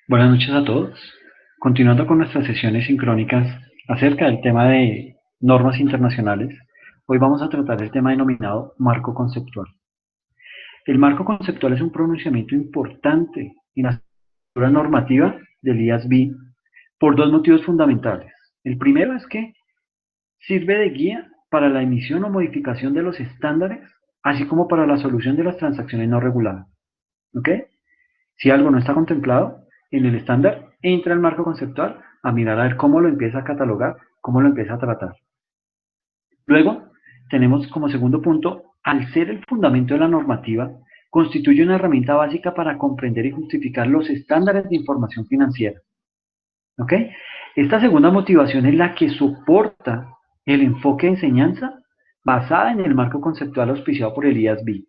Buenas noches a todos. Continuando con nuestras sesiones sincrónicas acerca del tema de normas internacionales, hoy vamos a tratar el tema denominado marco conceptual. El marco conceptual es un pronunciamiento importante en la estructura normativa del IASB por dos motivos fundamentales. El primero es que sirve de guía para la emisión o modificación de los estándares, así como para la solución de las transacciones no reguladas. ¿Ok? Si algo no está contemplado en el estándar, entra al marco conceptual a mirar a ver cómo lo empieza a catalogar, cómo lo empieza a tratar. Luego, tenemos como segundo punto, al ser el fundamento de la normativa, constituye una herramienta básica para comprender y justificar los estándares de información financiera. ¿Ok? Esta segunda motivación es la que soporta el enfoque de enseñanza basada en el marco conceptual auspiciado por el IASB.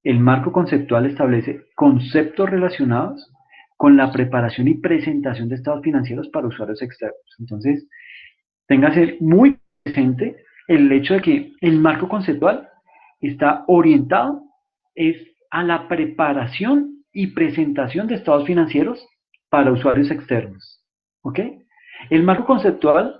El marco conceptual establece conceptos relacionados con la preparación y presentación de estados financieros para usuarios externos. Entonces, téngase muy presente el hecho de que el marco conceptual está orientado es a la preparación y presentación de estados financieros para usuarios externos. ¿Ok? El marco conceptual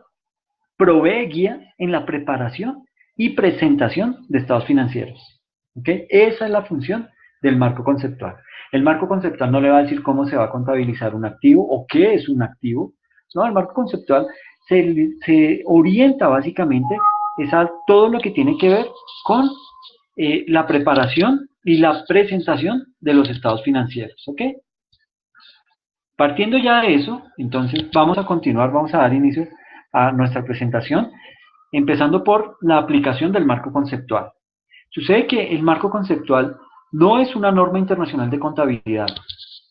provee guías en la preparación y presentación de estados financieros. ¿Okay? Esa es la función del marco conceptual. El marco conceptual no le va a decir cómo se va a contabilizar un activo o qué es un activo. No, el marco conceptual se orienta básicamente es a todo lo que tiene que ver con la preparación y la presentación de los estados financieros. ¿Ok? Partiendo ya de eso, entonces vamos a continuar, vamos a dar inicio a nuestra presentación, empezando por la aplicación del marco conceptual. Sucede que el marco conceptual no es una norma internacional de contabilidad,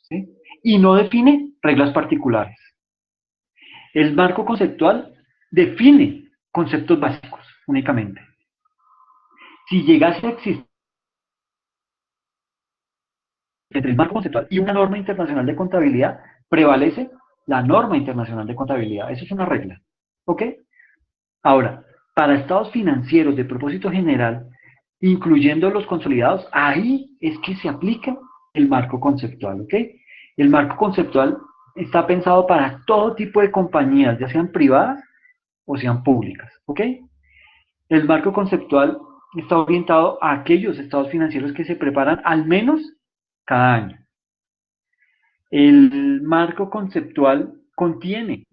¿sí? Y no define reglas particulares. El marco conceptual define conceptos básicos únicamente. Si llegase a existir entre el marco conceptual y una norma internacional de contabilidad, prevalece la norma internacional de contabilidad. Eso es una regla. ¿Ok? Ahora, para estados financieros de propósito general, incluyendo los consolidados, ahí es que se aplica el marco conceptual, ¿ok? El marco conceptual está pensado para todo tipo de compañías, ya sean privadas o sean públicas, ¿ok? El marco conceptual está orientado a aquellos estados financieros que se preparan al menos cada año. El marco conceptual contiene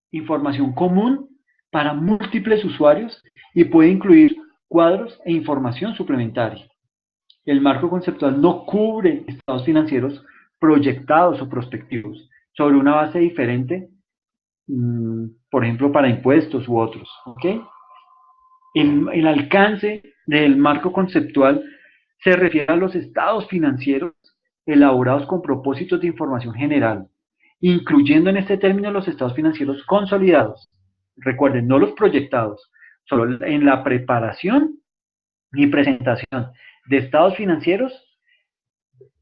información común para múltiples usuarios y puede incluir cuadros e información suplementaria. El marco conceptual no cubre estados financieros proyectados o prospectivos sobre una base diferente, por ejemplo, para impuestos u otros. ¿Okay? El alcance del marco conceptual se refiere a los estados financieros elaborados con propósitos de información general, incluyendo en este término los estados financieros consolidados. Recuerden, no los proyectados, solo en la preparación y presentación de estados financieros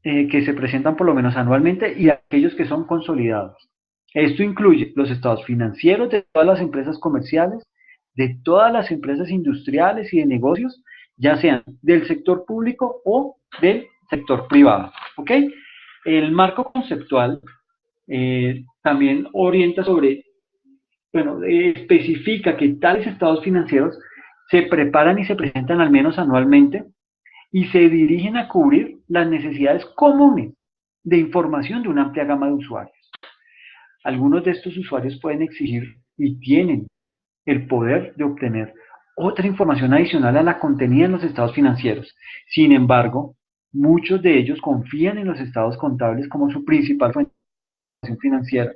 que se presentan por lo menos anualmente y aquellos que son consolidados. Esto incluye los estados financieros de todas las empresas comerciales, de todas las empresas industriales y de negocios, ya sean del sector público o del sector privado. ¿Ok? El marco conceptual también orienta sobre, bueno, especifica que tales estados financieros se preparan y se presentan al menos anualmente y se dirigen a cubrir las necesidades comunes de información de una amplia gama de usuarios. Algunos de estos usuarios pueden exigir y tienen el poder de obtener otra información adicional a la contenida en los estados financieros. Sin embargo, muchos de ellos confían en los estados contables como su principal fuente de información financiera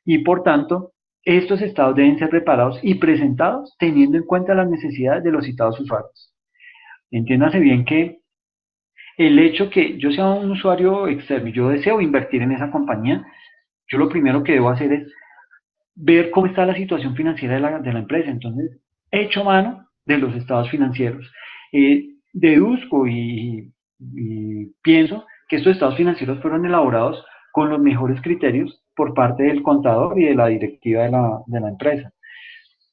y por tanto, estos estados deben ser preparados y presentados teniendo en cuenta las necesidades de los citados usuarios. Entiéndase bien que el hecho que yo sea un usuario externo y yo deseo invertir en esa compañía, yo lo primero que debo hacer es ver cómo está la situación financiera de la empresa. Entonces, echo mano de los estados financieros. Deduzco y pienso que estos estados financieros fueron elaborados con los mejores criterios por parte del contador y de la directiva de la empresa.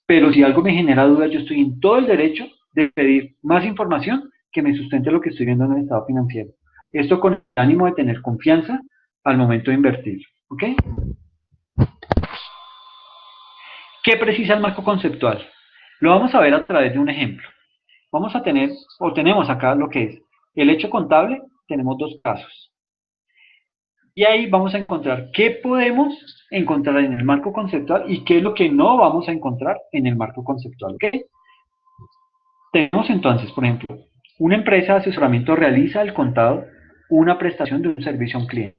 Pero si algo me genera dudas, yo estoy en todo el derecho de pedir más información que me sustente lo que estoy viendo en el estado financiero. Esto con el ánimo de tener confianza al momento de invertir. ¿Ok? ¿Qué precisa el marco conceptual? Lo vamos a ver a través de un ejemplo. Vamos a tener, o tenemos acá lo que es el hecho contable, tenemos dos casos. Y ahí vamos a encontrar qué podemos encontrar en el marco conceptual y qué es lo que no vamos a encontrar en el marco conceptual. ¿Ok? Tenemos entonces, por ejemplo, una empresa de asesoramiento realiza el contado una prestación de un servicio a un cliente.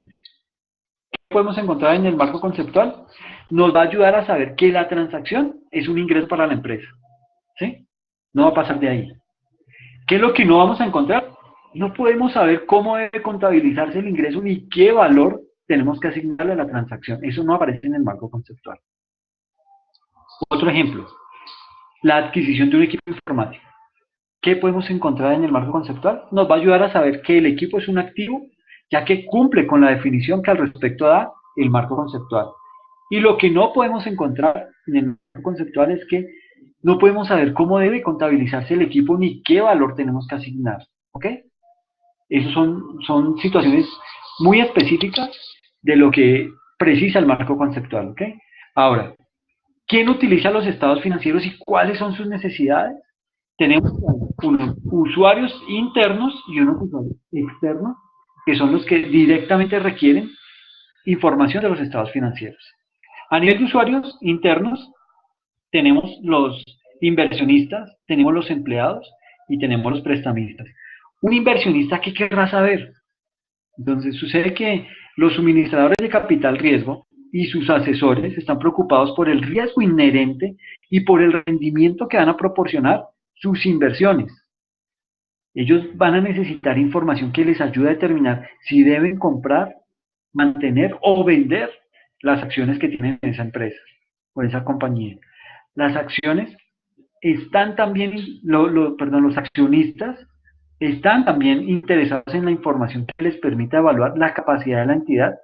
¿Qué podemos encontrar en el marco conceptual? Nos va a ayudar a saber que la transacción es un ingreso para la empresa. ¿Sí? No va a pasar de ahí. ¿Qué es lo que no vamos a encontrar? No podemos saber cómo debe contabilizarse el ingreso ni qué valor tenemos que asignarle a la transacción. Eso no aparece en el marco conceptual. Otro ejemplo, la adquisición de un equipo informático. ¿Qué podemos encontrar en el marco conceptual? Nos va a ayudar a saber que el equipo es un activo, ya que cumple con la definición que al respecto da el marco conceptual. Y lo que no podemos encontrar en el marco conceptual es que no podemos saber cómo debe contabilizarse el equipo ni qué valor tenemos que asignar. ¿Ok? Esas son situaciones muy específicas de lo que precisa el marco conceptual. ¿Ok? Ahora, ¿quién utiliza los estados financieros y cuáles son sus necesidades? Tenemos unos usuarios internos y unos usuarios externos, que son los que directamente requieren información de los estados financieros. A nivel de usuarios internos, tenemos los inversionistas, tenemos los empleados y tenemos los prestamistas. Un inversionista, ¿qué querrá saber? Entonces, sucede que los suministradores de capital riesgo y sus asesores están preocupados por el riesgo inherente y por el rendimiento que van a proporcionar sus inversiones. Ellos van a necesitar información que les ayude a determinar si deben comprar, mantener o vender las acciones que tienen en esa empresa o esa compañía. Las acciones están también, los accionistas están también interesados en la información que les permita evaluar la capacidad de la entidad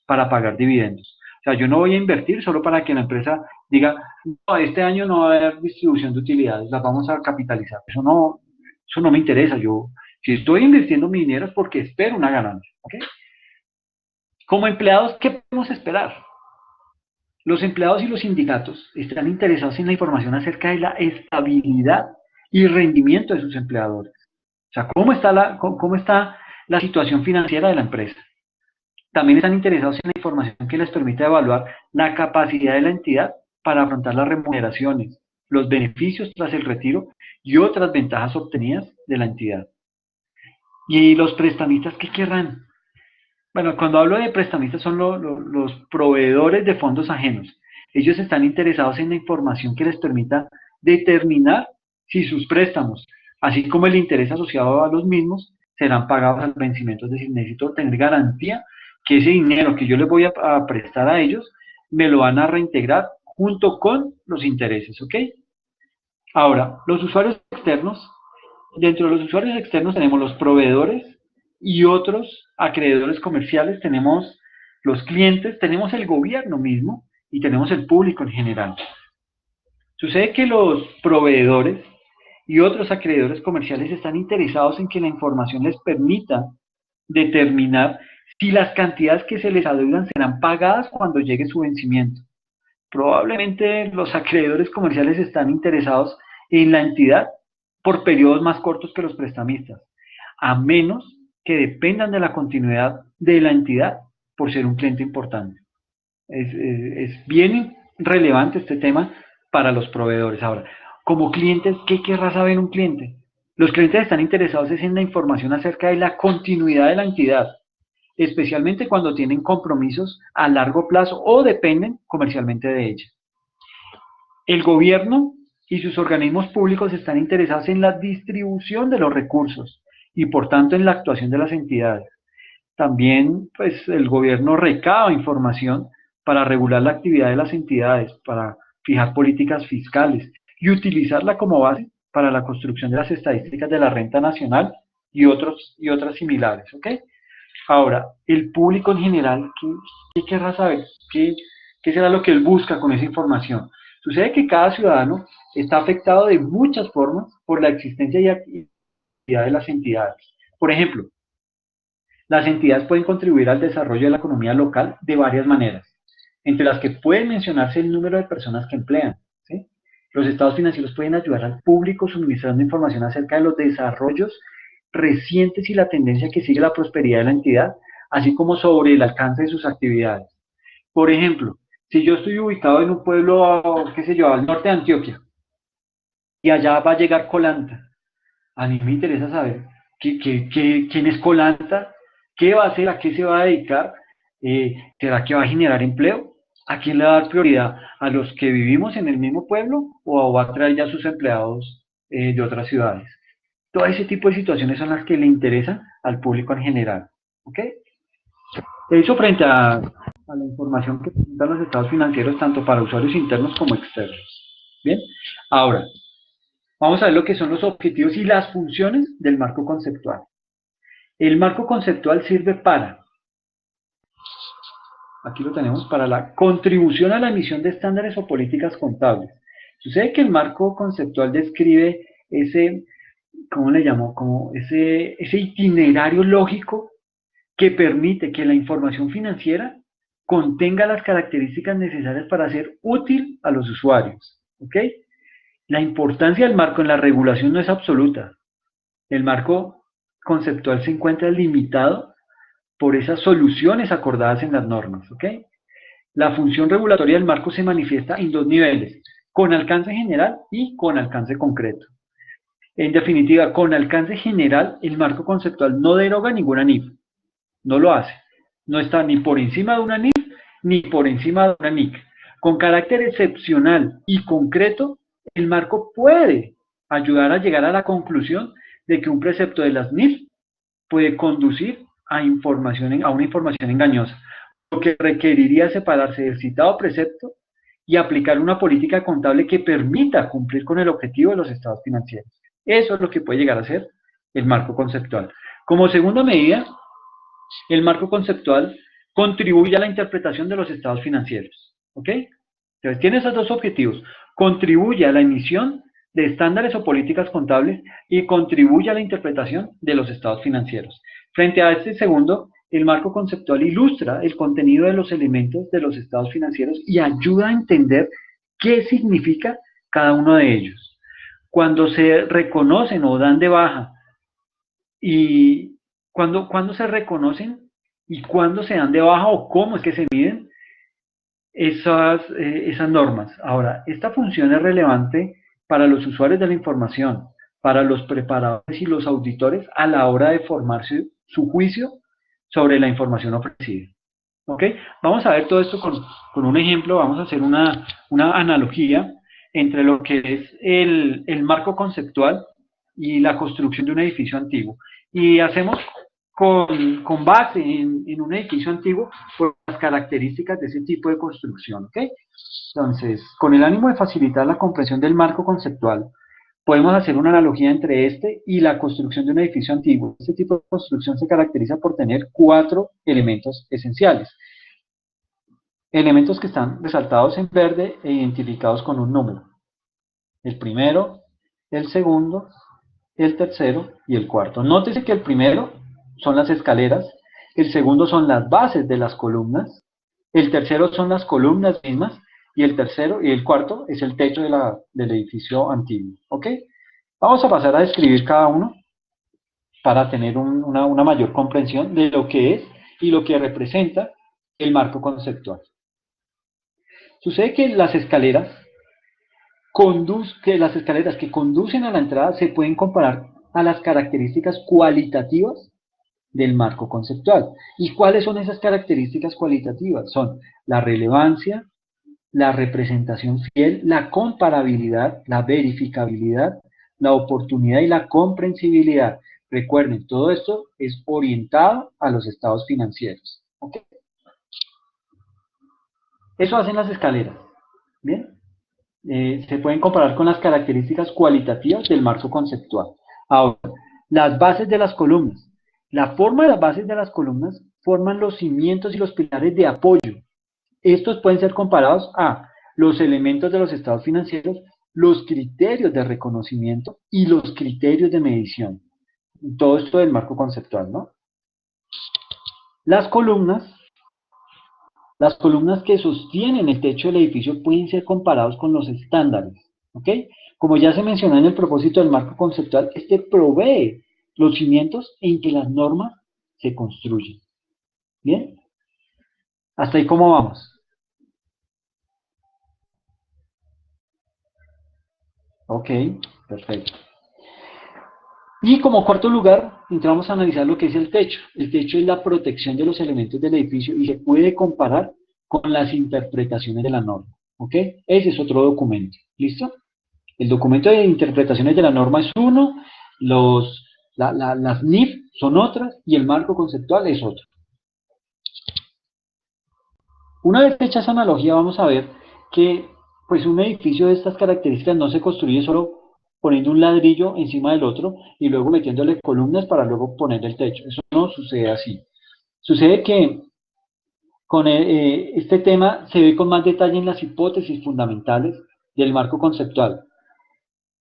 para pagar dividendos. O sea, yo no voy a invertir solo para que la empresa diga, no, este año no va a haber distribución de utilidades, las vamos a capitalizar. Eso no me interesa. Yo, si estoy invirtiendo mi dinero es porque espero una ganancia. ¿Okay? Como empleados, ¿qué podemos esperar? Los empleados y los sindicatos están interesados en la información acerca de la estabilidad y rendimiento de sus empleadores. O sea, cómo está la situación financiera de la empresa. También están interesados en la información que les permita evaluar la capacidad de la entidad para afrontar las remuneraciones, los beneficios tras el retiro y otras ventajas obtenidas de la entidad. ¿Y los prestamistas qué querrán? Bueno, cuando hablo de prestamistas son los proveedores de fondos ajenos. Ellos están interesados en la información que les permita determinar si sus préstamos, así como el interés asociado a los mismos, serán pagados al vencimiento. Es decir, necesito tener garantía que ese dinero que yo les voy a prestar a ellos, me lo van a reintegrar junto con los intereses, ¿ok? Ahora, los usuarios externos, dentro de los usuarios externos tenemos los proveedores y otros acreedores comerciales, tenemos los clientes, tenemos el gobierno mismo y tenemos el público en general. Sucede que los proveedores y otros acreedores comerciales están interesados en que la información les permita determinar si las cantidades que se les adeudan serán pagadas cuando llegue su vencimiento. Probablemente los acreedores comerciales están interesados en la entidad por periodos más cortos que los prestamistas, a menos que dependan de la continuidad de la entidad por ser un cliente importante. Es bien relevante este tema para los proveedores. Ahora, como clientes, ¿qué querrá saber un cliente? Los clientes están interesados en la información acerca de la continuidad de la entidad, especialmente cuando tienen compromisos a largo plazo o dependen comercialmente de ella. El gobierno y sus organismos públicos están interesados en la distribución de los recursos y por tanto en la actuación de las entidades. También pues, el gobierno recaba información para regular la actividad de las entidades, para fijar políticas fiscales y utilizarla como base para la construcción de las estadísticas de la renta nacional y otras similares. ¿Okay? Ahora, el público en general, ¿qué querrá saber? ¿Qué será lo que él busca con esa información? Sucede que cada ciudadano está afectado de muchas formas por la existencia y actividad de las entidades. Por ejemplo, Las entidades pueden contribuir al desarrollo de la economía local de varias maneras, entre las que puede mencionarse el número de personas que emplean, ¿sí? Los estados financieros pueden ayudar al público suministrando información acerca de los desarrollos recientes y la tendencia que sigue la prosperidad de la entidad, así como sobre el alcance de sus actividades. Por ejemplo, si yo estoy ubicado en un pueblo, qué sé yo, al norte de Antioquia, y allá va a llegar Colanta, a mí me interesa saber quién es Colanta, qué va a hacer, a qué se va a dedicar, ¿será que va a generar empleo? ¿A quién le va a dar prioridad? ¿A los que vivimos en el mismo pueblo o va a traer ya sus empleados de otras ciudades? Todo ese tipo de situaciones son las que le interesan al público en general. ¿Ok? Eso frente a la información que presentan los estados financieros tanto para usuarios internos como externos. Bien, ahora vamos a ver lo que son los objetivos y las funciones del marco conceptual. El marco conceptual sirve para, aquí lo tenemos, para la contribución a la emisión de estándares o políticas contables. Sucede que el marco conceptual describe ese, ¿cómo le llamo? Como ese itinerario lógico que permite que la información financiera contenga las características necesarias para ser útil a los usuarios. ¿Ok? La importancia del marco en la regulación no es absoluta. El marco conceptual se encuentra limitado por esas soluciones acordadas en las normas. ¿Ok? La función regulatoria del marco se manifiesta en dos niveles, con alcance general y con alcance concreto. En definitiva, con alcance general, el marco conceptual no deroga ninguna NIF, no lo hace. No está ni por encima de una NIF ni por encima de una NIC. Con carácter excepcional y concreto, el marco puede ayudar a llegar a la conclusión de que un precepto de las NIF puede conducir a una información engañosa, lo que requeriría separarse del citado precepto y aplicar una política contable que permita cumplir con el objetivo de los estados financieros. Eso es lo que puede llegar a ser el marco conceptual. Como segunda medida, el marco conceptual contribuye a la interpretación de los estados financieros. ¿Ok? Entonces, tiene esos dos objetivos. Contribuye a la emisión de estándares o políticas contables y contribuye a la interpretación de los estados financieros. Frente a este segundo, el marco conceptual ilustra el contenido de los elementos de los estados financieros y ayuda a entender qué significa cada uno de ellos. Cuando se reconocen o dan de baja y cuando se reconocen y cuándo se dan de baja o cómo es que se miden esas normas. Ahora, esta función es relevante para los usuarios de la información, para los preparadores y los auditores a la hora de formar su juicio sobre la información ofrecida. ¿Ok? Vamos a ver todo esto con un ejemplo, vamos a hacer una analogía entre lo que es el marco conceptual y la construcción de un edificio antiguo. Y hacemos con base en un edificio antiguo por las características de ese tipo de construcción. ¿Ok? Entonces, con el ánimo de facilitar la comprensión del marco conceptual, podemos hacer una analogía entre este y la construcción de un edificio antiguo. Este tipo de construcción se caracteriza por tener 4 elementos esenciales. Elementos que están resaltados en verde e identificados con un número. El primero, el segundo, el tercero y el cuarto. Nótese que el primero son las escaleras, el segundo son las bases de las columnas, el tercero son las columnas mismas y el cuarto es el techo del edificio antiguo. ¿Ok? Vamos a pasar a describir cada uno para tener una mayor comprensión de lo que es y lo que representa el marco conceptual. Sucede que las escaleras que conducen a la entrada se pueden comparar a las características cualitativas del marco conceptual. ¿Y cuáles son esas características cualitativas? Son la relevancia, la representación fiel, la comparabilidad, la verificabilidad, la oportunidad y la comprensibilidad. Recuerden, todo esto es orientado a los estados financieros. ¿Okay? Eso hacen las escaleras. ¿Bien? Se pueden comparar con las características cualitativas del marco conceptual. Ahora, las bases de las columnas. La forma de las bases de las columnas forman los cimientos y los pilares de apoyo. Estos pueden ser comparados a los elementos de los estados financieros, los criterios de reconocimiento y los criterios de medición. Todo esto del marco conceptual, ¿no? Las columnas que sostienen el techo del edificio pueden ser comparados con los estándares, ¿ok? Como ya se mencionó en el propósito del marco conceptual, este provee los cimientos en que las normas se construyen. ¿Bien? ¿Hasta ahí cómo vamos? Ok, perfecto. Y como cuarto lugar, entramos a analizar lo que es el techo. El techo es la protección de los elementos del edificio y se puede comparar con las interpretaciones de la norma. ¿Ok? Ese es otro documento. ¿Listo? El documento de interpretaciones de la norma es uno, las NIF son otras y el marco conceptual es otro. Una vez hecha esa analogía, vamos a ver que pues un edificio de estas características no se construye solo poniendo un ladrillo encima del otro y luego metiéndole columnas para luego poner el techo. Eso no sucede así. Sucede que con este tema se ve con más detalle en las hipótesis fundamentales del marco conceptual.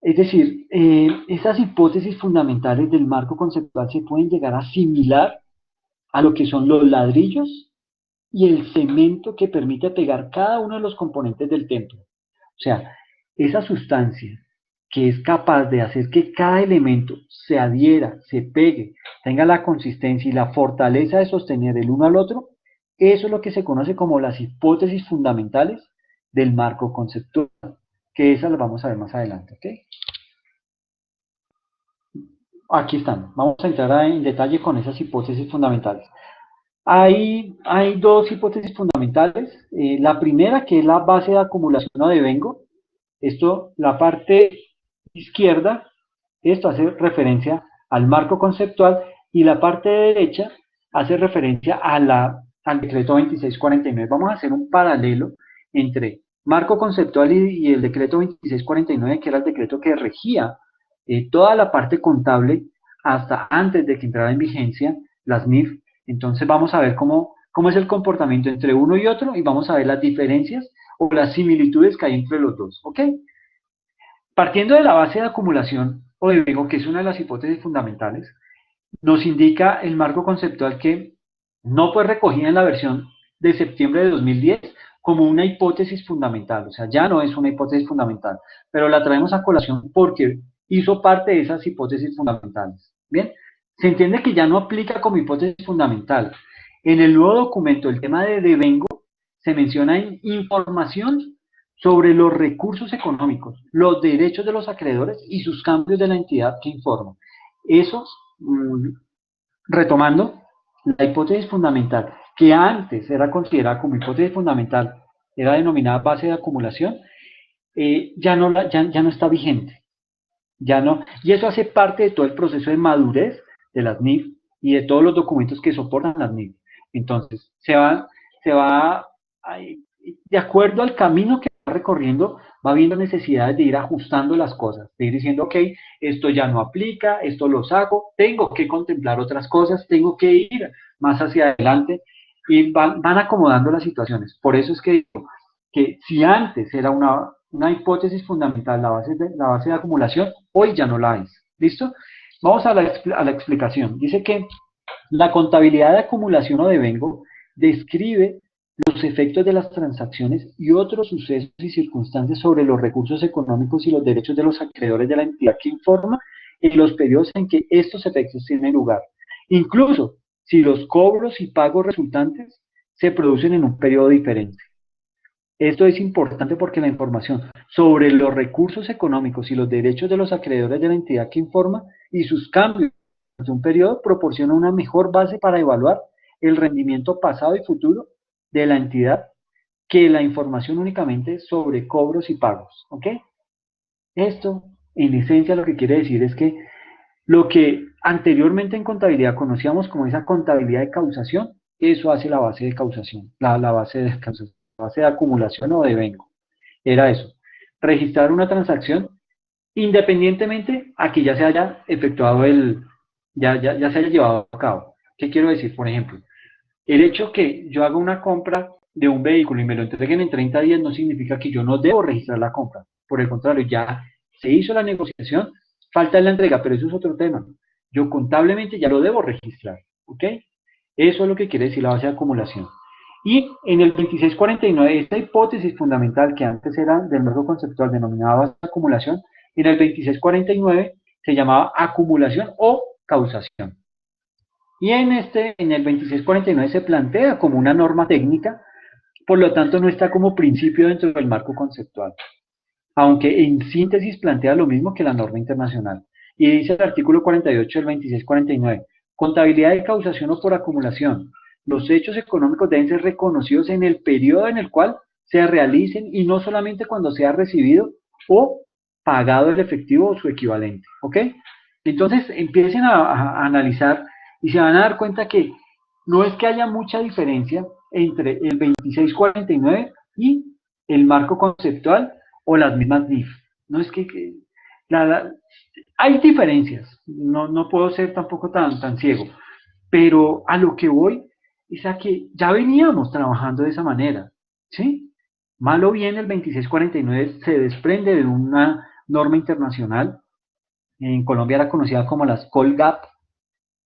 Es decir, esas hipótesis fundamentales del marco conceptual se pueden llegar a asimilar a lo que son los ladrillos y el cemento que permite pegar cada uno de los componentes del templo. O sea, esa sustancia que es capaz de hacer que cada elemento se adhiera, se pegue, tenga la consistencia y la fortaleza de sostener el uno al otro, eso es lo que se conoce como las hipótesis fundamentales del marco conceptual, que esas las vamos a ver más adelante, ¿ok? Aquí están, vamos a entrar en detalle con esas hipótesis fundamentales. Hay dos hipótesis fundamentales. La primera, que es la base de acumulación o de Vengo. Esto, la parte izquierda, esto hace referencia al marco conceptual y la parte derecha hace referencia al decreto 2649. Vamos a hacer un paralelo entre marco conceptual y el decreto 2649, que era el decreto que regía toda la parte contable hasta antes de que entrara en vigencia las NIF. Entonces vamos a ver cómo es el comportamiento entre uno y otro y vamos a ver las diferencias o las similitudes que hay entre los dos, ¿ok? Partiendo de la base de acumulación o de Vengo, que es una de las hipótesis fundamentales, nos indica el marco conceptual que no fue recogida en la versión de septiembre de 2010 como una hipótesis fundamental, o sea, ya no es una hipótesis fundamental, pero la traemos a colación porque hizo parte de esas hipótesis fundamentales. Bien, se entiende que ya no aplica como hipótesis fundamental. En el nuevo documento, el tema de devengo se menciona en información sobre los recursos económicos, los derechos de los acreedores y sus cambios de la entidad que informa. Eso, retomando, la hipótesis fundamental, que antes era considerada como hipótesis fundamental, era denominada base de acumulación, ya no está vigente. Ya no, y eso hace parte de todo el proceso de madurez de las NIF y de todos los documentos que soportan las NIF. Entonces, se va de acuerdo al camino que va recorriendo, va viendo necesidades de ir ajustando las cosas, de ir diciendo, ok, esto ya no aplica, esto lo saco, tengo que contemplar otras cosas, tengo que ir más hacia adelante y van acomodando las situaciones. Por eso es que digo que si antes era una hipótesis fundamental, la base de acumulación, hoy ya no la es. ¿Listo? Vamos a la explicación. Dice que la contabilidad de acumulación o devengo describe los efectos de las transacciones y otros sucesos y circunstancias sobre los recursos económicos y los derechos de los acreedores de la entidad que informa en los periodos en que estos efectos tienen lugar. Incluso si los cobros y pagos resultantes se producen en un periodo diferente. Esto es importante porque la información sobre los recursos económicos y los derechos de los acreedores de la entidad que informa y sus cambios de un periodo proporciona una mejor base para evaluar el rendimiento pasado y futuro de la entidad que la información únicamente sobre cobros y pagos. ¿Ok? Esto, en esencia, lo que quiere decir es que lo que anteriormente en contabilidad conocíamos como esa contabilidad de causación, eso hace la base de causación, la base de causación, la base de acumulación o de vengo. Era eso, registrar una transacción independientemente a que ya se haya efectuado ya se haya llevado a cabo. ¿Qué quiero decir? Por ejemplo, el hecho que yo haga una compra de un vehículo y me lo entreguen en 30 días no significa que yo no debo registrar la compra. Por el contrario, ya se hizo la negociación, falta la entrega, pero eso es otro tema. Yo contablemente ya lo debo registrar, ¿ok? Eso es lo que quiere decir la base de acumulación. Y en el 2649, esta hipótesis fundamental que antes era del marco conceptual denominada base de acumulación, en el 2649 se llamaba acumulación o causación. Y en el 2649 se plantea como una norma técnica, por lo tanto no está como principio dentro del marco conceptual, aunque en síntesis plantea lo mismo que la norma internacional. Y dice el artículo 48 del 2649, contabilidad de causación o por acumulación. Los hechos económicos deben ser reconocidos en el periodo en el cual se realicen y no solamente cuando sea recibido o pagado el efectivo o su equivalente. ¿Ok? Entonces empiecen a analizar y se van a dar cuenta que no es que haya mucha diferencia entre el 2649 y el marco conceptual o las mismas NIF. No es que hay diferencias, no puedo ser tampoco tan ciego, pero a lo que voy es a que ya veníamos trabajando de esa manera, ¿sí? Mal o bien el 2649 se desprende de una norma internacional, en Colombia era conocida como las Colgap,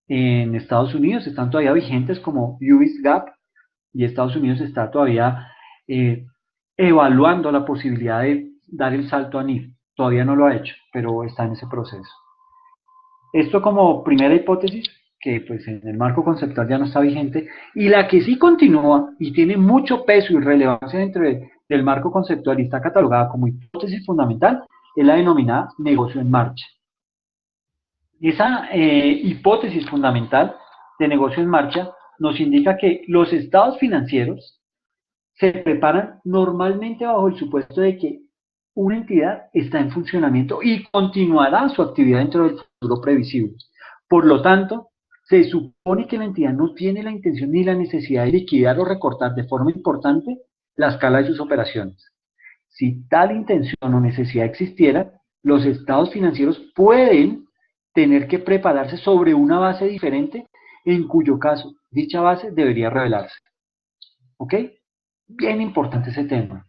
en Estados Unidos están todavía vigentes como US GAAP, y Estados Unidos está todavía eh, evaluando la posibilidad de dar el salto a NIF. Todavía no lo ha hecho, pero está en ese proceso. Esto como primera hipótesis, que pues en el marco conceptual ya no está vigente, y la que sí continúa y tiene mucho peso y relevancia dentro del marco conceptual y está catalogada como hipótesis fundamental, es la denominada negocio en marcha. Esa hipótesis fundamental de negocio en marcha nos indica que los estados financieros se preparan normalmente bajo el supuesto de que una entidad está en funcionamiento y continuará su actividad dentro del futuro previsible. Por lo tanto, se supone que la entidad no tiene la intención ni la necesidad de liquidar o recortar de forma importante la escala de sus operaciones. Si tal intención o necesidad existiera, los estados financieros pueden tener que prepararse sobre una base diferente, en cuyo caso dicha base debería revelarse. ¿Ok? Bien importante ese tema.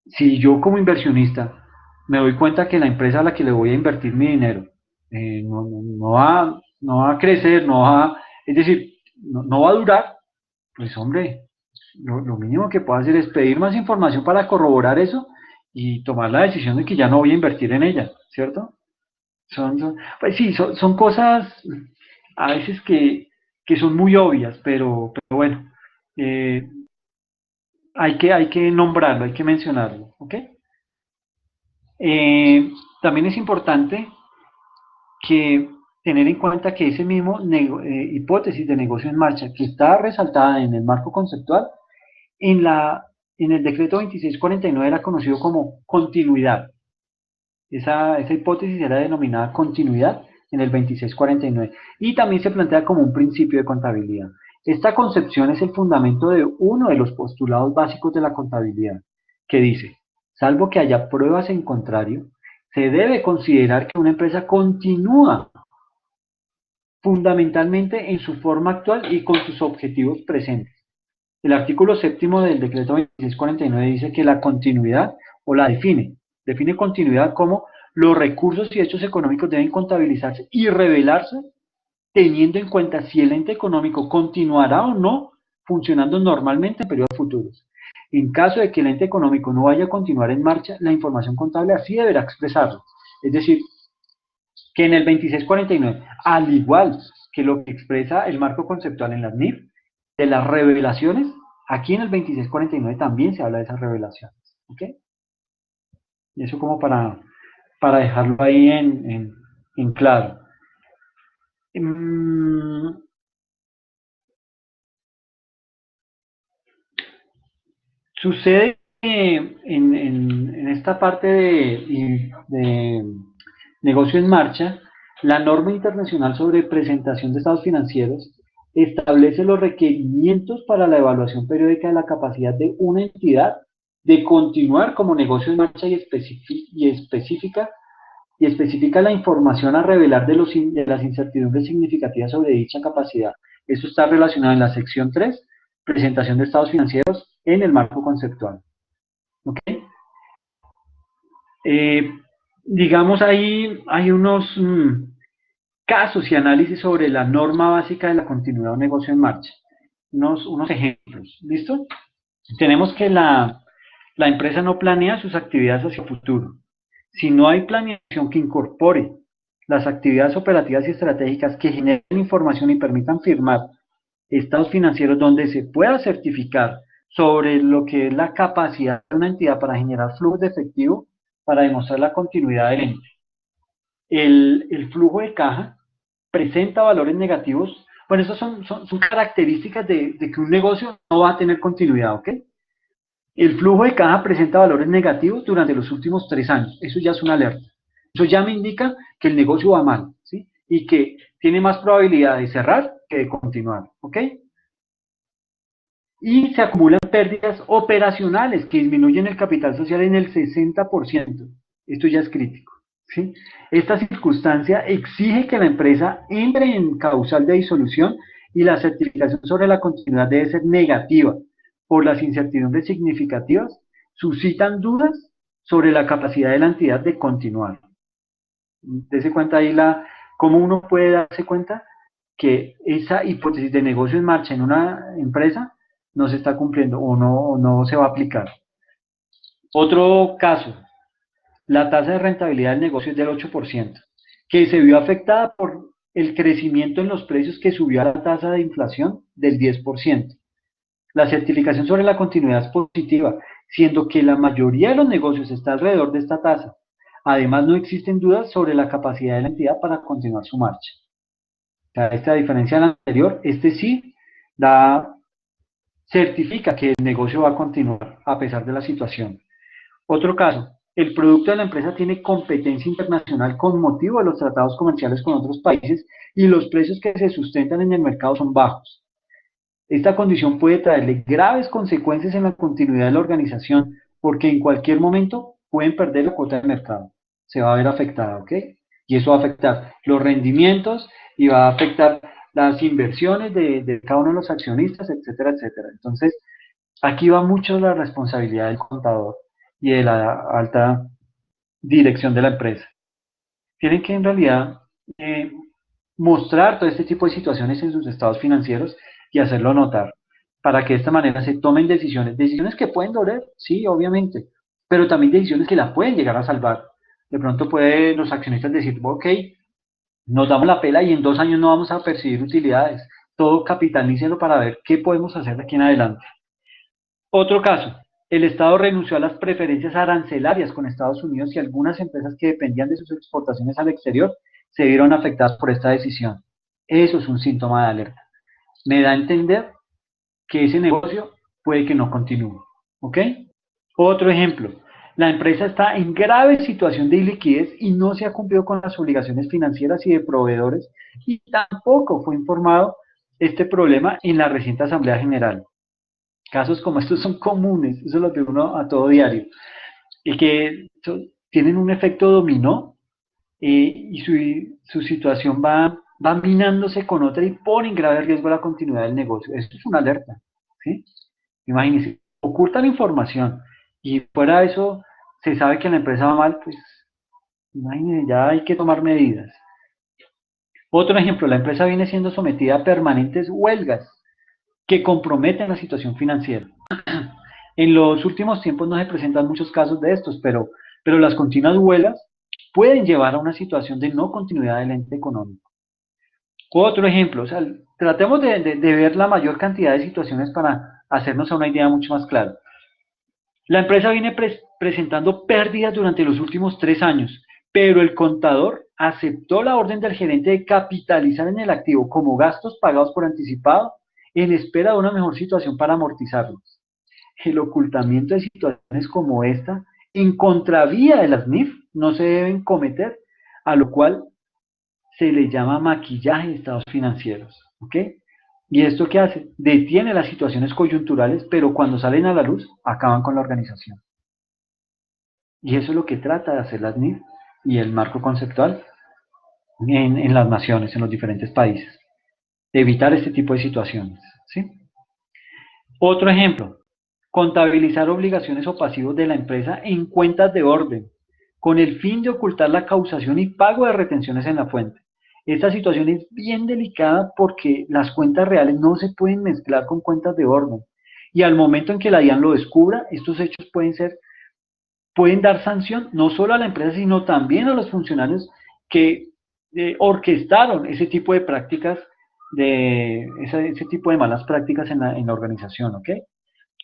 Si yo como inversionista me doy cuenta que la empresa a la que le voy a invertir mi dinero no va a crecer, es decir, no va a durar, pues hombre, lo mínimo que puedo hacer es pedir más información para corroborar eso y tomar la decisión de que ya no voy a invertir en ella, ¿cierto? Pues sí, son cosas a veces que son muy obvias, pero bueno, eh, hay que nombrarlo, hay que mencionarlo, ¿ok? También es importante que tener en cuenta que ese mismo hipótesis de negocio en marcha que está resaltada en el marco conceptual, en, en el decreto 2649 era conocido como continuidad. Esa hipótesis era denominada continuidad en el 2649 y también se plantea como un principio de contabilidad. Esta concepción es el fundamento de uno de los postulados básicos de la contabilidad, que dice, salvo que haya pruebas en contrario, se debe considerar que una empresa continúa fundamentalmente en su forma actual y con sus objetivos presentes. El artículo séptimo del decreto 2649 dice que la continuidad, o la define continuidad como los recursos y hechos económicos deben contabilizarse y revelarse teniendo en cuenta si el ente económico continuará o no funcionando normalmente en periodos futuros. En caso de que el ente económico no vaya a continuar en marcha, la información contable así deberá expresarlo. Es decir, que en el 2649, al igual que lo que expresa el marco conceptual en las NIF, de las revelaciones, aquí en el 2649 también se habla de esas revelaciones. ¿Ok? Y eso como para dejarlo ahí en claro. Sucede que en esta parte de negocio en marcha, la norma internacional sobre presentación de estados financieros establece los requerimientos para la evaluación periódica de la capacidad de una entidad de continuar como negocio en marcha y especifica la información a revelar de las incertidumbres significativas sobre dicha capacidad. Eso está relacionado en la sección 3, presentación de estados financieros en el marco conceptual. ¿Ok? Eh, digamos, hay unos Casos y análisis sobre la norma básica de la continuidad de un negocio en marcha. Unos ejemplos, ¿listo? Tenemos que la empresa no planea sus actividades hacia el futuro. Si no hay planeación que incorpore las actividades operativas y estratégicas que generen información y permitan firmar estados financieros donde se pueda certificar sobre lo que es la capacidad de una entidad para generar flujos de efectivo para demostrar la continuidad del ente. El flujo de caja presenta valores negativos. Bueno, esas son características de que un negocio no va a tener continuidad, ¿ok? El flujo de caja presenta valores negativos durante los últimos 3 años. Eso ya es una alerta. Eso ya me indica que el negocio va mal, ¿sí? Y que tiene más probabilidad de cerrar que de continuar, ¿ok? Y se acumulan pérdidas operacionales que disminuyen el capital social en el 60%. Esto ya es crítico, ¿sí? Esta circunstancia exige que la empresa entre en causal de disolución y la certificación sobre la continuidad debe ser negativa por las incertidumbres significativas, suscitan dudas sobre la capacidad de la entidad de continuar. Dese cuenta ahí cómo uno puede darse cuenta que esa hipótesis de negocio en marcha en una empresa no se está cumpliendo o no se va a aplicar. Otro caso, la tasa de rentabilidad del negocio es del 8%, que se vio afectada por el crecimiento en los precios que subió a la tasa de inflación del 10%. La certificación sobre la continuidad es positiva, siendo que la mayoría de los negocios está alrededor de esta tasa. Además, no existen dudas sobre la capacidad de la entidad para continuar su marcha. Esta diferencia del anterior, este sí certifica que el negocio va a continuar a pesar de la situación. Otro caso, el producto de la empresa tiene competencia internacional con motivo de los tratados comerciales con otros países y los precios que se sustentan en el mercado son bajos. Esta condición puede traerle graves consecuencias en la continuidad de la organización porque en cualquier momento pueden perder la cuota de mercado. Se va a ver afectada, ¿ok? Y eso va a afectar los rendimientos y va a afectar las inversiones de cada uno de los accionistas, etcétera, etcétera. Entonces, aquí va mucho la responsabilidad del contador y de la alta dirección de la empresa. Tienen que en realidad eh, mostrar todo este tipo de situaciones en sus estados financieros y hacerlo notar, para que de esta manera se tomen decisiones que pueden doler, sí, obviamente, pero también decisiones que la pueden llegar a salvar. De pronto pueden los accionistas decir, ok, nos damos la pela y en 2 años no vamos a percibir utilidades, todo capitalícelo para ver qué podemos hacer de aquí en adelante. Otro caso, el Estado renunció a las preferencias arancelarias con Estados Unidos y algunas empresas que dependían de sus exportaciones al exterior se vieron afectadas por esta decisión. Eso es un síntoma de alerta. Me da a entender que ese negocio puede que no continúe. ¿Ok? Otro ejemplo, la empresa está en grave situación de iliquidez y no se ha cumplido con las obligaciones financieras y de proveedores y tampoco fue informado este problema en la reciente Asamblea General. Casos como estos son comunes, eso lo ve uno a todo diario, y que tienen un efecto dominó y su situación va minándose con otra y pone en grave riesgo la continuidad del negocio. Esto es una alerta, ¿sí? Imagínense, ocultan información y fuera de eso se sabe que la empresa va mal, pues imagínense, ya hay que tomar medidas. Otro ejemplo, la empresa viene siendo sometida a permanentes huelgas que comprometen la situación financiera. En los últimos tiempos no se presentan muchos casos de estos, pero las continuas huelgas pueden llevar a una situación de no continuidad del ente económico. Otro ejemplo, o sea, tratemos de ver la mayor cantidad de situaciones para hacernos una idea mucho más clara. La empresa viene presentando pérdidas durante los últimos 3 años, pero el contador aceptó la orden del gerente de capitalizar en el activo como gastos pagados por anticipado en espera de una mejor situación para amortizarlos. El ocultamiento de situaciones como esta en contravía de las NIF no se deben cometer, a lo cual se le llama maquillaje de estados financieros. ¿Ok? ¿Y esto qué hace? Detiene las situaciones coyunturales, pero cuando salen a la luz, acaban con la organización. Y eso es lo que trata de hacer las NIF y el marco conceptual en las naciones, en los diferentes países. Evitar este tipo de situaciones. ¿Sí? Otro ejemplo, contabilizar obligaciones o pasivos de la empresa en cuentas de orden, con el fin de ocultar la causación y pago de retenciones en la fuente. Esta situación es bien delicada porque las cuentas reales no se pueden mezclar con cuentas de orden. Y al momento en que la DIAN lo descubra, estos hechos pueden dar sanción no solo a la empresa, sino también a los funcionarios que orquestaron ese tipo de prácticas, ese tipo de malas prácticas en la organización, ¿ok?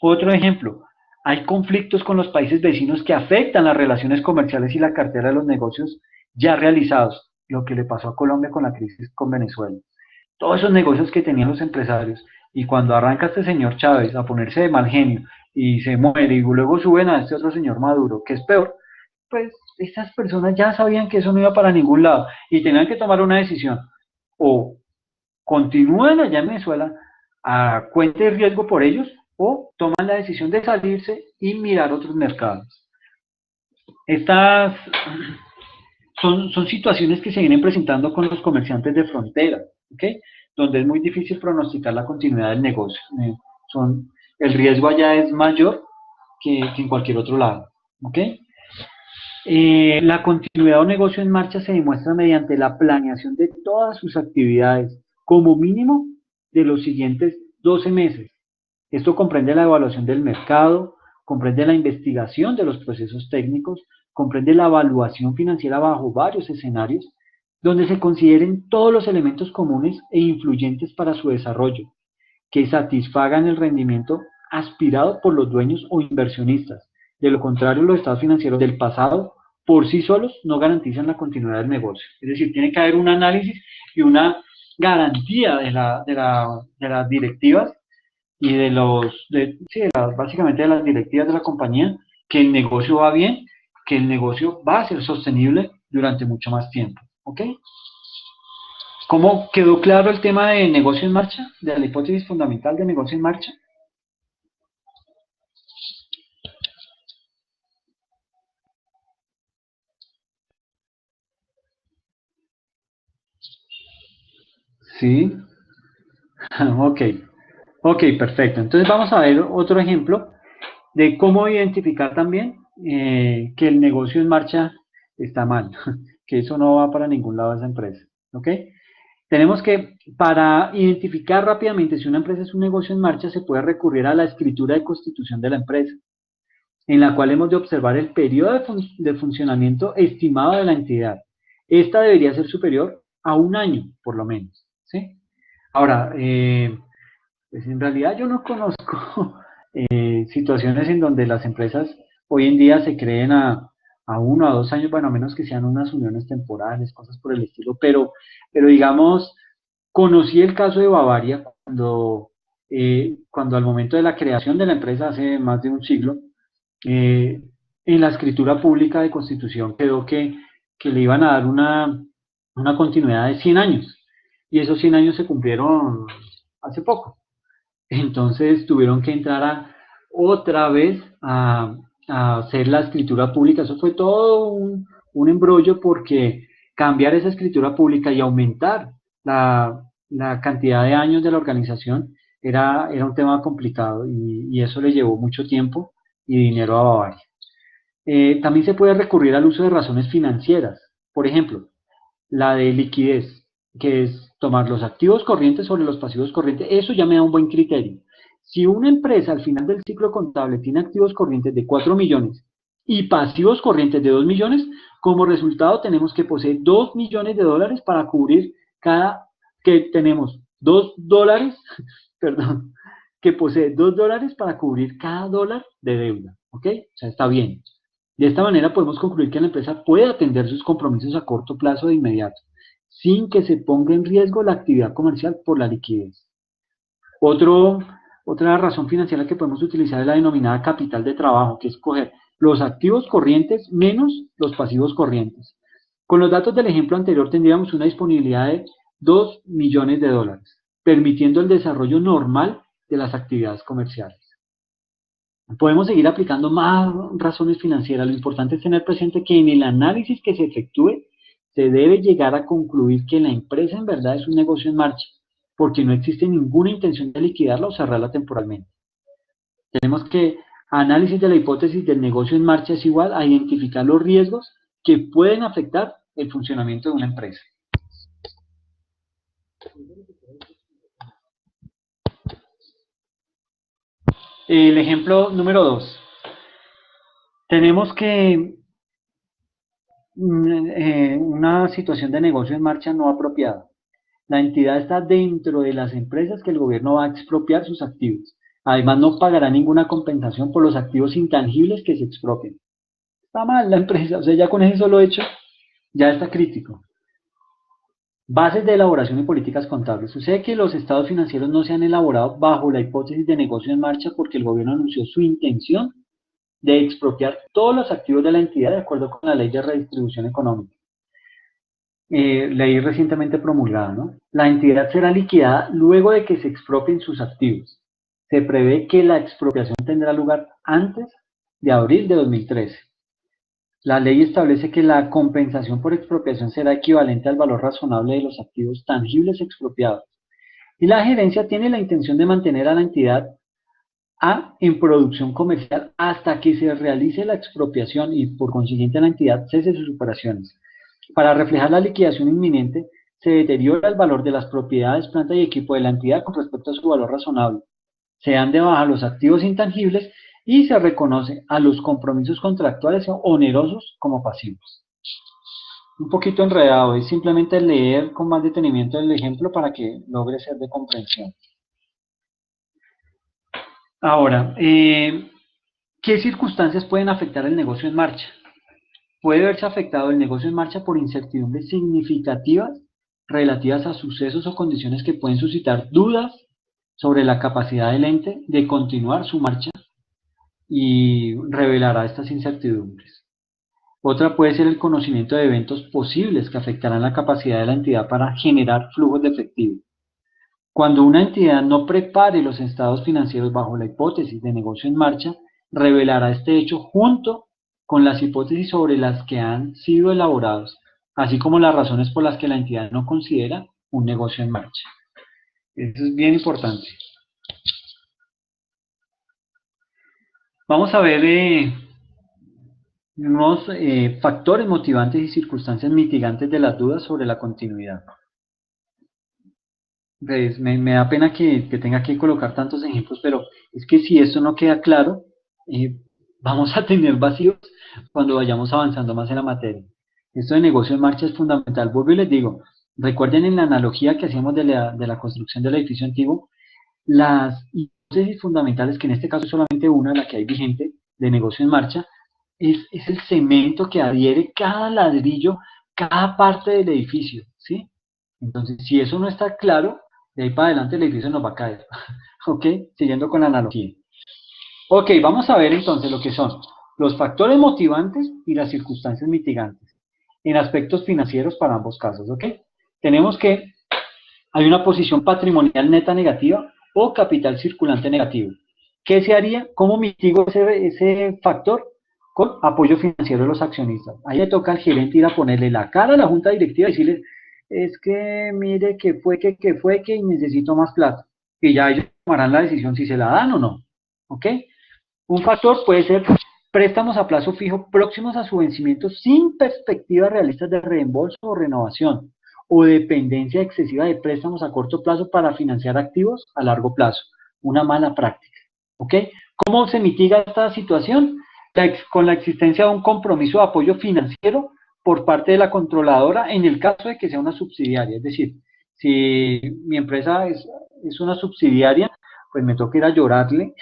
Otro ejemplo, hay conflictos con los países vecinos que afectan las relaciones comerciales y la cartera de los negocios ya realizados, lo que le pasó a Colombia con la crisis con Venezuela. Todos esos negocios que tenían los empresarios, y cuando arranca este señor Chávez a ponerse de mal genio y se muere y luego suben a este otro señor Maduro, que es peor, pues estas personas ya sabían que eso no iba para ningún lado y tenían que tomar una decisión. O continúan allá en Venezuela a cuenta de riesgo por ellos o toman la decisión de salirse y mirar otros mercados. Estas son situaciones que se vienen presentando con los comerciantes de frontera, ¿ok? Donde es muy difícil pronosticar la continuidad del negocio. El riesgo allá es mayor que en cualquier otro lado, ¿ok? La continuidad de un negocio en marcha se demuestra mediante la planeación de todas sus actividades, como mínimo de los siguientes 12 meses. Esto comprende la evaluación del mercado, comprende la investigación de los procesos técnicos, comprende la evaluación financiera bajo varios escenarios, donde se consideren todos los elementos comunes e influyentes para su desarrollo, que satisfagan el rendimiento aspirado por los dueños o inversionistas. De lo contrario, los estados financieros del pasado por sí solos no garantizan la continuidad del negocio. Es decir, tiene que haber un análisis y una garantía de las directivas y básicamente de las directivas de la compañía, que el negocio va bien, que el negocio va a ser sostenible durante mucho más tiempo. ¿Ok? ¿Cómo quedó claro el tema de negocio en marcha? De la hipótesis fundamental de negocio en marcha. Sí. Ok. Ok, perfecto. Entonces vamos a ver otro ejemplo de cómo identificar también que el negocio en marcha está mal, que eso no va para ningún lado de esa empresa. ¿Ok? Tenemos que, para identificar rápidamente si una empresa es un negocio en marcha, se puede recurrir a la escritura de constitución de la empresa, en la cual hemos de observar el periodo de funcionamiento estimado de la entidad. Esta debería ser superior a un año, por lo menos. ¿Sí? Ahora, pues en realidad yo no conozco situaciones en donde las empresas hoy en día se creen a 1 a 2 años, bueno, a menos que sean unas uniones temporales, cosas por el estilo, pero digamos, conocí el caso de Bavaria cuando al momento de la creación de la empresa hace más de un siglo, eh, en la escritura pública de constitución quedó que le iban a dar una continuidad de 100 años, y esos 100 años se cumplieron hace poco. Entonces tuvieron que entrar otra vez a hacer la escritura pública. Eso fue todo un embrollo porque cambiar esa escritura pública y aumentar la cantidad de años de la organización era un tema complicado y eso le llevó mucho tiempo y dinero a Bavaria. También se puede recurrir al uso de razones financieras. Por ejemplo, la de liquidez, que es tomar los activos corrientes sobre los pasivos corrientes. Eso ya me da un buen criterio. Si una empresa al final del ciclo contable tiene activos corrientes de 4 millones y pasivos corrientes de 2 millones, como resultado tenemos que poseer 2 millones de dólares para cubrir que tenemos 2 dólares, perdón, que posee 2 dólares para cubrir cada dólar de deuda. ¿Ok? O sea, está bien. De esta manera podemos concluir que la empresa puede atender sus compromisos a corto plazo de inmediato, sin que se ponga en riesgo la actividad comercial por la liquidez. Otra razón financiera que podemos utilizar es la denominada capital de trabajo, que es coger los activos corrientes menos los pasivos corrientes. Con los datos del ejemplo anterior tendríamos una disponibilidad de 2 millones de dólares, permitiendo el desarrollo normal de las actividades comerciales. Podemos seguir aplicando más razones financieras. Lo importante es tener presente que en el análisis que se efectúe se debe llegar a concluir que la empresa en verdad es un negocio en marcha, porque no existe ninguna intención de liquidarla o cerrarla temporalmente. Tenemos que análisis de la hipótesis del negocio en marcha es igual a identificar los riesgos que pueden afectar el funcionamiento de una empresa. El ejemplo número 2. Tenemos que una situación de negocio en marcha no apropiada. La entidad está dentro de las empresas que el gobierno va a expropiar sus activos. Además, no pagará ninguna compensación por los activos intangibles que se expropien. Está mal la empresa, o sea, ya con ese solo hecho, ya está crítico. Bases de elaboración de políticas contables. Sucede que los estados financieros no se han elaborado bajo la hipótesis de negocio en marcha porque el gobierno anunció su intención de expropiar todos los activos de la entidad de acuerdo con la ley de redistribución económica. Ley recientemente promulgada, ¿no? La entidad será liquidada luego de que se expropien sus activos. Se prevé que la expropiación tendrá lugar antes de abril de 2013. La ley establece que la compensación por expropiación será equivalente al valor razonable de los activos tangibles expropiados. Y la gerencia tiene la intención de mantener a la entidad en producción comercial hasta que se realice la expropiación y por consiguiente la entidad cese sus operaciones. Para reflejar la liquidación inminente, se deteriora el valor de las propiedades, planta y equipo de la entidad con respecto a su valor razonable. Se dan de baja los activos intangibles y se reconoce a los compromisos contractuales onerosos como pasivos. Un poquito enredado, es simplemente leer con más detenimiento el ejemplo para que logre ser de comprensión. Ahora, ¿qué circunstancias pueden afectar el negocio en marcha? Puede verse afectado el negocio en marcha por incertidumbres significativas relativas a sucesos o condiciones que pueden suscitar dudas sobre la capacidad del ente de continuar su marcha y revelará estas incertidumbres. Otra puede ser el conocimiento de eventos posibles que afectarán la capacidad de la entidad para generar flujos de efectivo. Cuando una entidad no prepare los estados financieros bajo la hipótesis de negocio en marcha, revelará este hecho junto con las hipótesis sobre las que han sido elaborados, así como las razones por las que la entidad no considera un negocio en marcha. Eso es bien importante. Vamos a ver unos factores motivantes y circunstancias mitigantes de las dudas sobre la continuidad. Pues me da pena que tenga que colocar tantos ejemplos, pero es que si esto no queda claro, vamos a tener vacíos cuando vayamos avanzando más en la materia. Esto de negocio en marcha es fundamental. Vuelvo y les digo, recuerden en la analogía que hacíamos de la construcción del edificio antiguo, las hipótesis fundamentales, que en este caso es solamente una, la que hay vigente, de negocio en marcha, es el cemento que adhiere cada ladrillo, cada parte del edificio, ¿sí? Entonces, si eso no está claro, de ahí para adelante el edificio nos va a caer. ¿Ok? Siguiendo con la analogía. Ok, vamos a ver entonces lo que son los factores motivantes y las circunstancias mitigantes en aspectos financieros para ambos casos. ¿Ok? Tenemos que hay una posición patrimonial neta negativa o capital circulante negativo. ¿Qué se haría? ¿Cómo mitigo ese factor? Con apoyo financiero de los accionistas. Ahí le toca al gerente ir a ponerle la cara a la junta directiva y decirle, es que mire que fue que y necesito más plata. Y ya ellos tomarán la decisión si se la dan o no. ¿Ok? Un factor puede ser préstamos a plazo fijo próximos a su vencimiento sin perspectivas realistas de reembolso o renovación, o dependencia excesiva de préstamos a corto plazo para financiar activos a largo plazo. Una mala práctica. ¿Ok? ¿Cómo se mitiga esta situación? Con la existencia de un compromiso de apoyo financiero por parte de la controladora en el caso de que sea una subsidiaria. Es decir, si mi empresa es una subsidiaria, pues me toca ir a llorarle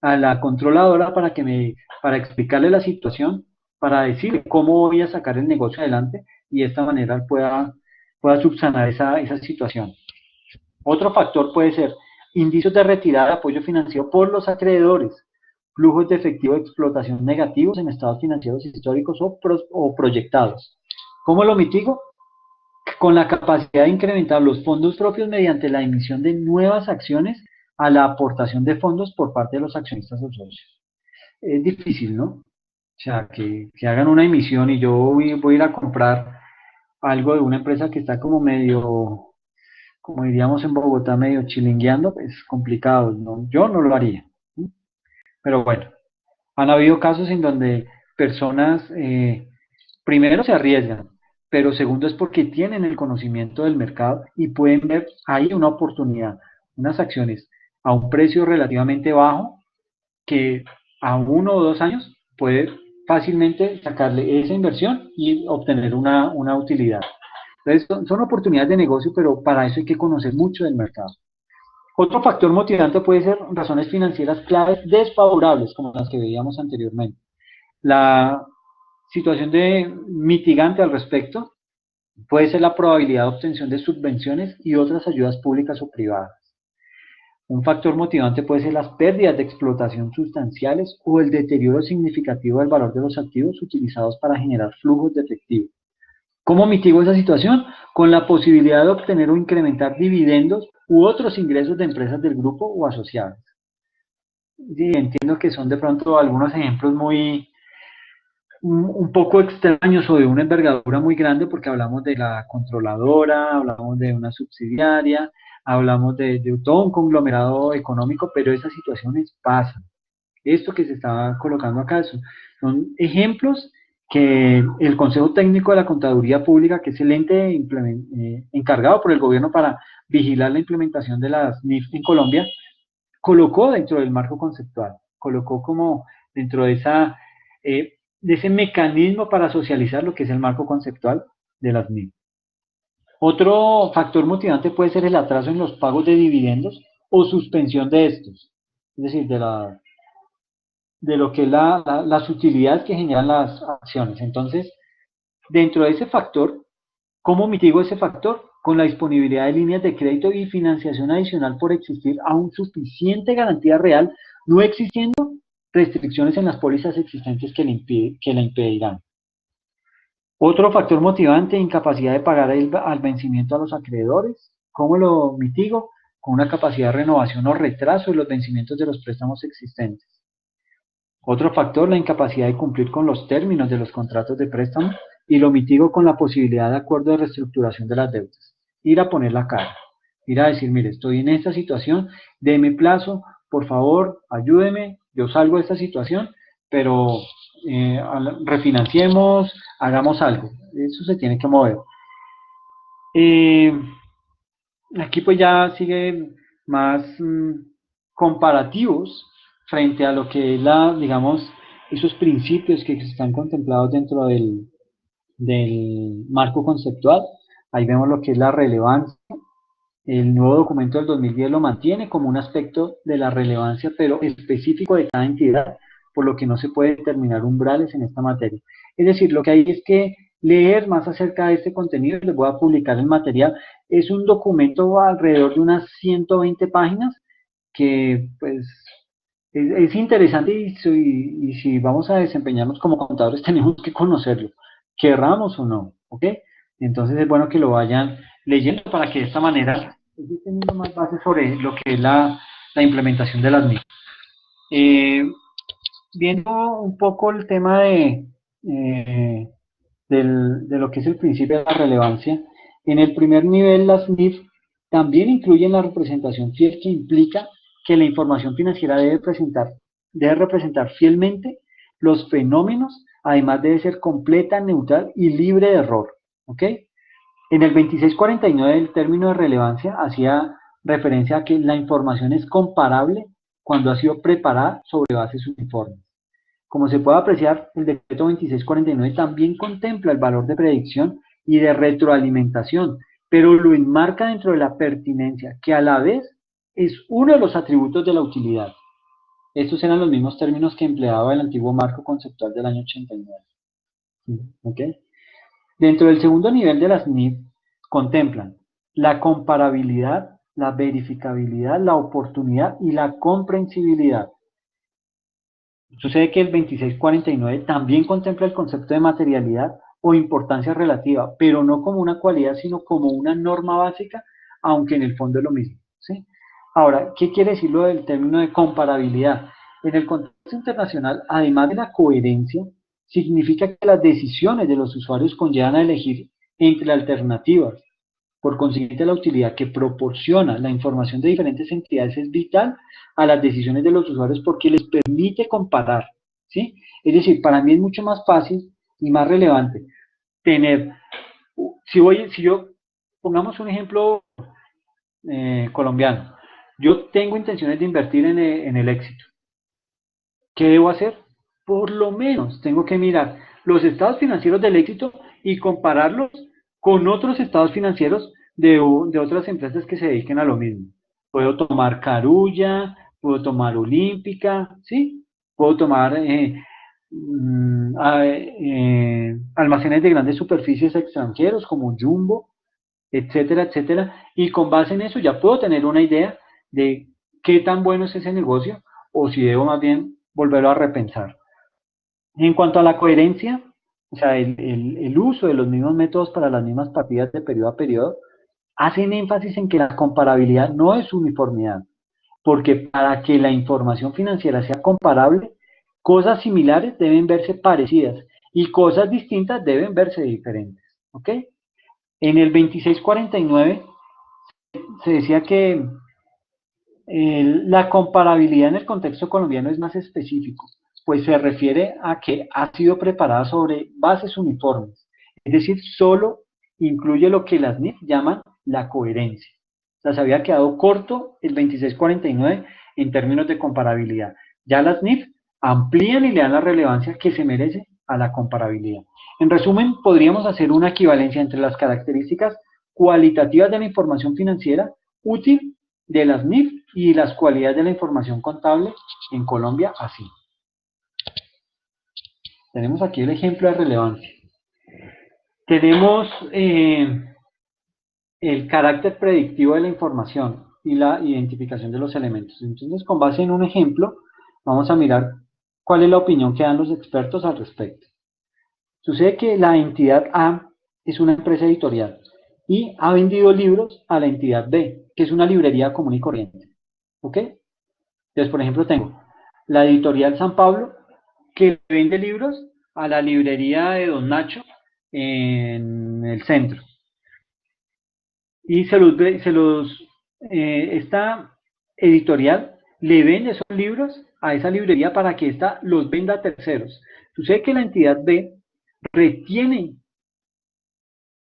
a la controladora para explicarle la situación, para decirle cómo voy a sacar el negocio adelante y de esta manera pueda subsanar esa situación. Otro factor puede ser indicios de retirada de apoyo financiero por los acreedores, flujos de efectivo de explotación negativos en estados financieros históricos o proyectados. ¿Cómo lo mitigo? Con la capacidad de incrementar los fondos propios mediante la emisión de nuevas acciones a la aportación de fondos por parte de los accionistas o socios. Es difícil, ¿no? O sea, que hagan una emisión y yo voy a ir a comprar algo de una empresa que está como medio, como diríamos en Bogotá, medio chilingueando, es complicado, ¿no? Yo no lo haría. ¿Sí? Pero bueno, han habido casos en donde personas primero se arriesgan, pero segundo es porque tienen el conocimiento del mercado y pueden ver ahí una oportunidad, unas acciones a un precio relativamente bajo que a 1 o 2 años puede fácilmente sacarle esa inversión y obtener una utilidad. Entonces, son oportunidades de negocio, pero para eso hay que conocer mucho del mercado. Otro factor motivante puede ser razones financieras claves desfavorables, como las que veíamos anteriormente. La situación de mitigante al respecto puede ser la probabilidad de obtención de subvenciones y otras ayudas públicas o privadas. Un factor motivante puede ser las pérdidas de explotación sustanciales o el deterioro significativo del valor de los activos utilizados para generar flujos de efectivo. ¿Cómo mitigo esa situación? Con la posibilidad de obtener o incrementar dividendos u otros ingresos de empresas del grupo o asociadas. Sí, entiendo que son de pronto algunos ejemplos un poco extraños o de una envergadura muy grande porque hablamos de la controladora, hablamos de una subsidiaria, hablamos de todo un conglomerado económico, pero esas situaciones pasan. Esto que se está colocando acá son ejemplos que el Consejo Técnico de la Contaduría Pública, que es el ente encargado por el gobierno para vigilar la implementación de las NIF en Colombia, colocó dentro del marco conceptual, colocó como dentro de ese mecanismo para socializar lo que es el marco conceptual de las NIF. Otro factor motivante puede ser el atraso en los pagos de dividendos o suspensión de estos, es decir, de lo que es las utilidades que generan las acciones. Entonces, dentro de ese factor, ¿cómo mitigo ese factor? Con la disponibilidad de líneas de crédito y financiación adicional por existir aún suficiente garantía real, no existiendo restricciones en las pólizas existentes que la impedirán. Otro factor motivante, incapacidad de pagar al vencimiento a los acreedores. ¿Cómo lo mitigo? Con una capacidad de renovación o retraso de los vencimientos de los préstamos existentes. Otro factor, la incapacidad de cumplir con los términos de los contratos de préstamo y lo mitigo con la posibilidad de acuerdo de reestructuración de las deudas. Ir a poner la cara, ir a decir, mire, estoy en esta situación, deme plazo, por favor, ayúdeme, yo salgo de esta situación, pero refinanciemos, hagamos algo. Eso se tiene que mover. Aquí pues ya sigue más comparativos frente a lo que es digamos, esos principios que están contemplados dentro del marco conceptual. Ahí vemos lo que es la relevancia. El nuevo documento del 2010 lo mantiene como un aspecto de la relevancia, pero específico de cada entidad, por lo que no se puede determinar umbrales en esta materia. Es decir, lo que hay es que leer más acerca de este contenido, les voy a publicar el material. Es un documento alrededor de unas 120 páginas que pues es interesante y si vamos a desempeñarnos como contadores tenemos que conocerlo, querramos o no, ¿ok? Entonces es bueno que lo vayan leyendo para que de esta manera estén teniendo más bases sobre lo que es la implementación de las NIF. Viendo un poco el tema de lo que es el principio de la relevancia, en el primer nivel las NIF también incluyen la representación fiel que implica que la información financiera debe representar fielmente los fenómenos, además debe ser completa, neutral y libre de error. ¿Ok? En el 2649 el término de relevancia hacía referencia a que la información es comparable cuando ha sido preparada sobre bases uniformes. Como se puede apreciar, el decreto 2649 también contempla el valor de predicción y de retroalimentación, pero lo enmarca dentro de la pertinencia, que a la vez es uno de los atributos de la utilidad. Estos eran los mismos términos que empleaba el antiguo marco conceptual del año 89. ¿Okay? Dentro del segundo nivel de las NIF contemplan la comparabilidad, la verificabilidad, la oportunidad y la comprensibilidad. Sucede que el 2649 también contempla el concepto de materialidad o importancia relativa, pero no como una cualidad, sino como una norma básica, aunque en el fondo es lo mismo. ¿Sí? Ahora, ¿qué quiere decir lo del término de comparabilidad? En el contexto internacional, además de la coherencia, significa que las decisiones de los usuarios conllevan a elegir entre alternativas. Por consiguiente, la utilidad que proporciona la información de diferentes entidades es vital a las decisiones de los usuarios porque les permite comparar, ¿sí? Es decir, para mí es mucho más fácil y más relevante tener Si yo, pongamos un ejemplo colombiano, yo tengo intenciones de invertir en el éxito. ¿Qué debo hacer? Por lo menos tengo que mirar los estados financieros del éxito y compararlos con otros estados financieros de otras empresas que se dediquen a lo mismo. Puedo tomar Carulla, puedo tomar Olímpica, ¿sí? Puedo tomar almacenes de grandes superficies extranjeros como Jumbo, etcétera, etcétera. Y con base en eso ya puedo tener una idea de qué tan bueno es ese negocio o si debo más bien volverlo a repensar. En cuanto a la coherencia, o sea, el uso de los mismos métodos para las mismas partidas de periodo a periodo, hacen énfasis en que la comparabilidad no es uniformidad, porque para que la información financiera sea comparable, cosas similares deben verse parecidas y cosas distintas deben verse diferentes. ¿Ok? En el 2649 se decía que la comparabilidad en el contexto colombiano es más específico, pues se refiere a que ha sido preparada sobre bases uniformes, es decir, solo incluye lo que las NIF llaman la coherencia. O sea, se había quedado corto el 2649 en términos de comparabilidad. Ya las NIF amplían y le dan la relevancia que se merece a la comparabilidad. En resumen, podríamos hacer una equivalencia entre las características cualitativas de la información financiera útil de las NIF y las cualidades de la información contable en Colombia así. Tenemos aquí el ejemplo de relevancia. Tenemos el carácter predictivo de la información y la identificación de los elementos. Entonces, con base en un ejemplo, vamos a mirar cuál es la opinión que dan los expertos al respecto. Sucede que la entidad A es una empresa editorial y ha vendido libros a la entidad B, que es una librería común y corriente. ¿Ok? Entonces, por ejemplo, tengo la editorial San Pablo, que vende libros a la librería de Don Nacho en el centro. Y esta editorial le vende esos libros a esa librería para que ésta los venda a terceros. Sucede que la entidad B retiene,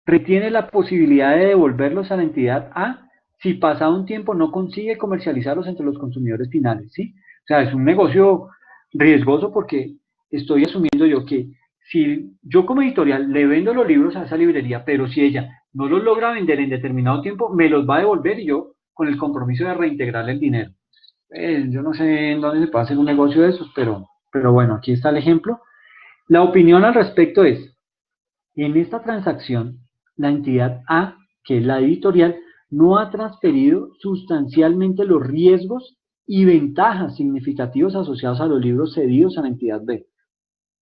retiene la posibilidad de devolverlos a la entidad A si pasado un tiempo no consigue comercializarlos entre los consumidores finales, ¿sí? O sea, es un negocio riesgoso porque estoy asumiendo yo que si yo como editorial le vendo los libros a esa librería, pero si ella no los logra vender en determinado tiempo, me los va a devolver y yo con el compromiso de reintegrarle el dinero. Yo no sé en dónde se puede hacer un negocio de esos, pero bueno, aquí está el ejemplo. La opinión al respecto es, en esta transacción, la entidad A, que es la editorial, no ha transferido sustancialmente los riesgos y ventajas significativos asociados a los libros cedidos a la entidad B.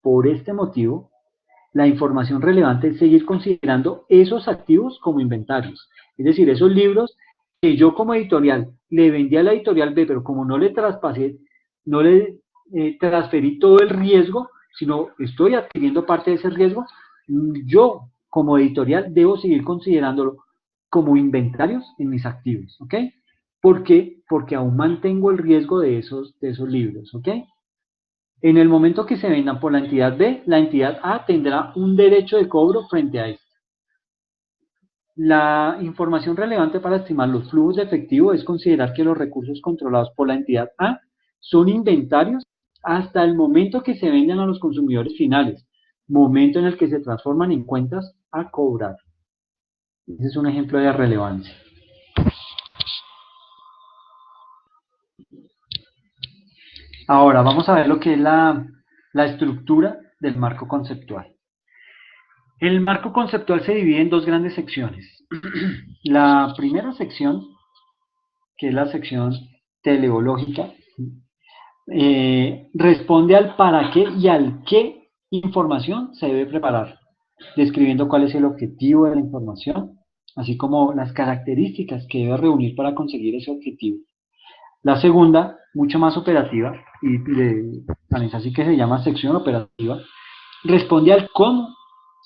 Por este motivo, la información relevante es seguir considerando esos activos como inventarios. Es decir, esos libros que yo como editorial le vendí a la editorial B, pero como no le traspasé, no le transferí todo el riesgo, sino estoy adquiriendo parte de ese riesgo, yo como editorial debo seguir considerándolo como inventarios en mis activos, ¿ok? ¿Por qué? Porque aún mantengo el riesgo de esos libros, ¿ok? En el momento que se vendan por la entidad B, la entidad A tendrá un derecho de cobro frente a esto. La información relevante para estimar los flujos de efectivo es considerar que los recursos controlados por la entidad A son inventarios hasta el momento que se vendan a los consumidores finales, momento en el que se transforman en cuentas a cobrar. Ese es un ejemplo de relevancia. Ahora vamos a ver lo que es la estructura del marco conceptual. El marco conceptual se divide en dos grandes secciones. La primera sección, que es la sección teleológica, responde al para qué y al qué información se debe preparar, describiendo cuál es el objetivo de la información, así como las características que debe reunir para conseguir ese objetivo. La segunda, mucho más operativa, y también es así que se llama sección operativa, responde al cómo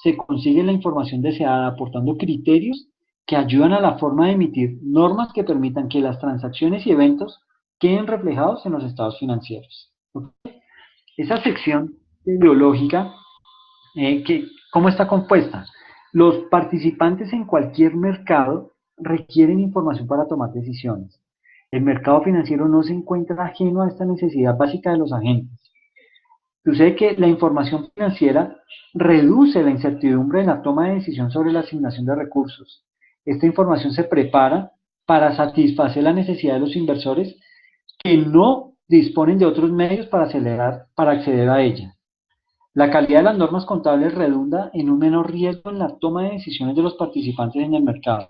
se consigue la información deseada, aportando criterios que ayudan a la forma de emitir normas que permitan que las transacciones y eventos queden reflejados en los estados financieros. Esa sección ideológica, ¿cómo está compuesta? Los participantes en cualquier mercado requieren información para tomar decisiones. El mercado financiero no se encuentra ajeno a esta necesidad básica de los agentes. Sucede que la información financiera reduce la incertidumbre en la toma de decisión sobre la asignación de recursos. Esta información se prepara para satisfacer la necesidad de los inversores que no disponen de otros medios para acceder a ella. La calidad de las normas contables redunda en un menor riesgo en la toma de decisiones de los participantes en el mercado.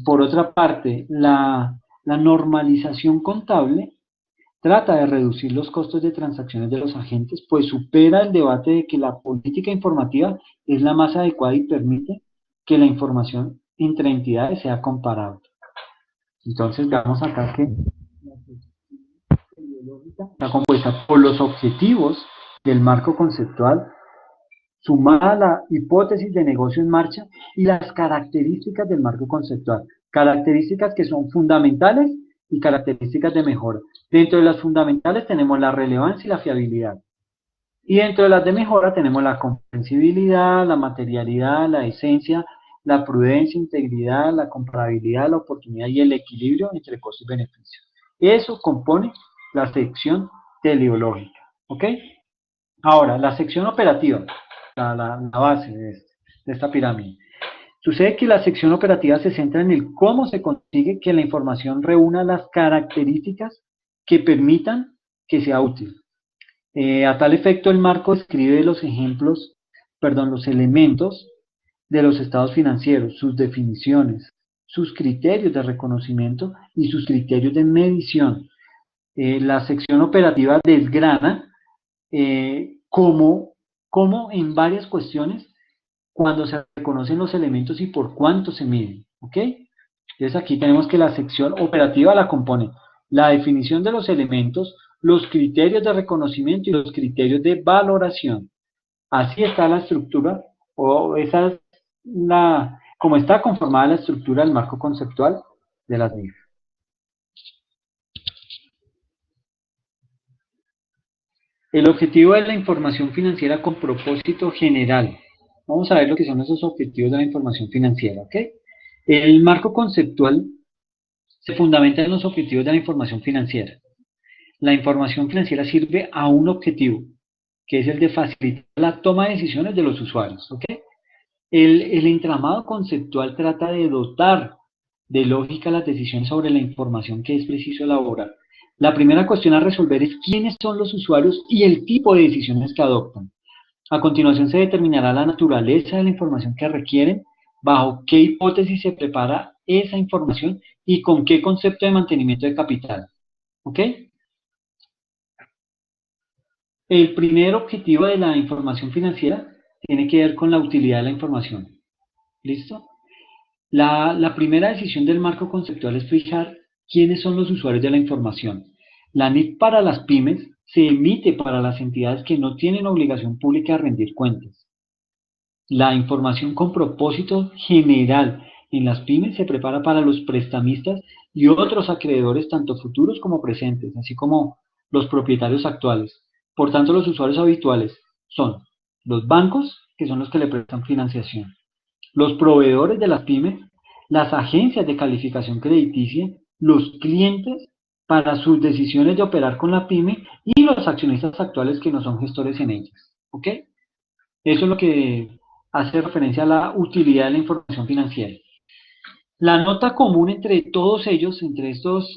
Por otra parte, la normalización contable trata de reducir los costos de transacciones de los agentes, pues supera el debate de que la política informativa es la más adecuada y permite que la información entre entidades sea comparable. Entonces, veamos acá que está compuesta por los objetivos del marco conceptual, sumada a la hipótesis de negocio en marcha y las características del marco conceptual. Características que son fundamentales y características de mejora. Dentro de las fundamentales tenemos la relevancia y la fiabilidad. Y dentro de las de mejora tenemos la comprensibilidad, la materialidad, la esencia, la prudencia, integridad, la comparabilidad, la oportunidad y el equilibrio entre costo y beneficio. Eso compone la sección teleológica. ¿Ok? Ahora, la sección operativa, la base de esta pirámide. Sucede que la sección operativa se centra en el cómo se consigue que la información reúna las características que permitan que sea útil. A tal efecto, el marco describe los elementos de los estados financieros, sus definiciones, sus criterios de reconocimiento y sus criterios de medición. La sección operativa desgrana cómo en varias cuestiones cuando se reconocen los elementos y por cuánto se miden, ¿ok? Entonces aquí tenemos que la sección operativa la compone la definición de los elementos, los criterios de reconocimiento y los criterios de valoración. Así está la estructura, o esa es como está conformada la estructura del marco conceptual de las NIF. El objetivo de la información financiera con propósito general. Vamos a ver lo que son esos objetivos de la información financiera, ¿ok? El marco conceptual se fundamenta en los objetivos de la información financiera. La información financiera sirve a un objetivo, que es el de facilitar la toma de decisiones de los usuarios, ¿ok? El entramado conceptual trata de dotar de lógica las decisiones sobre la información que es preciso elaborar. La primera cuestión a resolver es quiénes son los usuarios y el tipo de decisiones que adoptan. A continuación se determinará la naturaleza de la información que requieren, bajo qué hipótesis se prepara esa información y con qué concepto de mantenimiento de capital. ¿Ok? El primer objetivo de la información financiera tiene que ver con la utilidad de la información. ¿Listo? La primera decisión del marco conceptual es fijar quiénes son los usuarios de la información. La NIF para las pymes se emite para las entidades que no tienen obligación pública de rendir cuentas. La información con propósito general en las pymes se prepara para los prestamistas y otros acreedores, tanto futuros como presentes, así como los propietarios actuales. Por tanto, los usuarios habituales son los bancos, que son los que le prestan financiación, los proveedores de las pymes, las agencias de calificación crediticia, los clientes para sus decisiones de operar con la pyme y los accionistas actuales que no son gestores en ellas. ¿Ok? Eso es lo que hace referencia a la utilidad de la información financiera. La nota común entre todos ellos, entre estos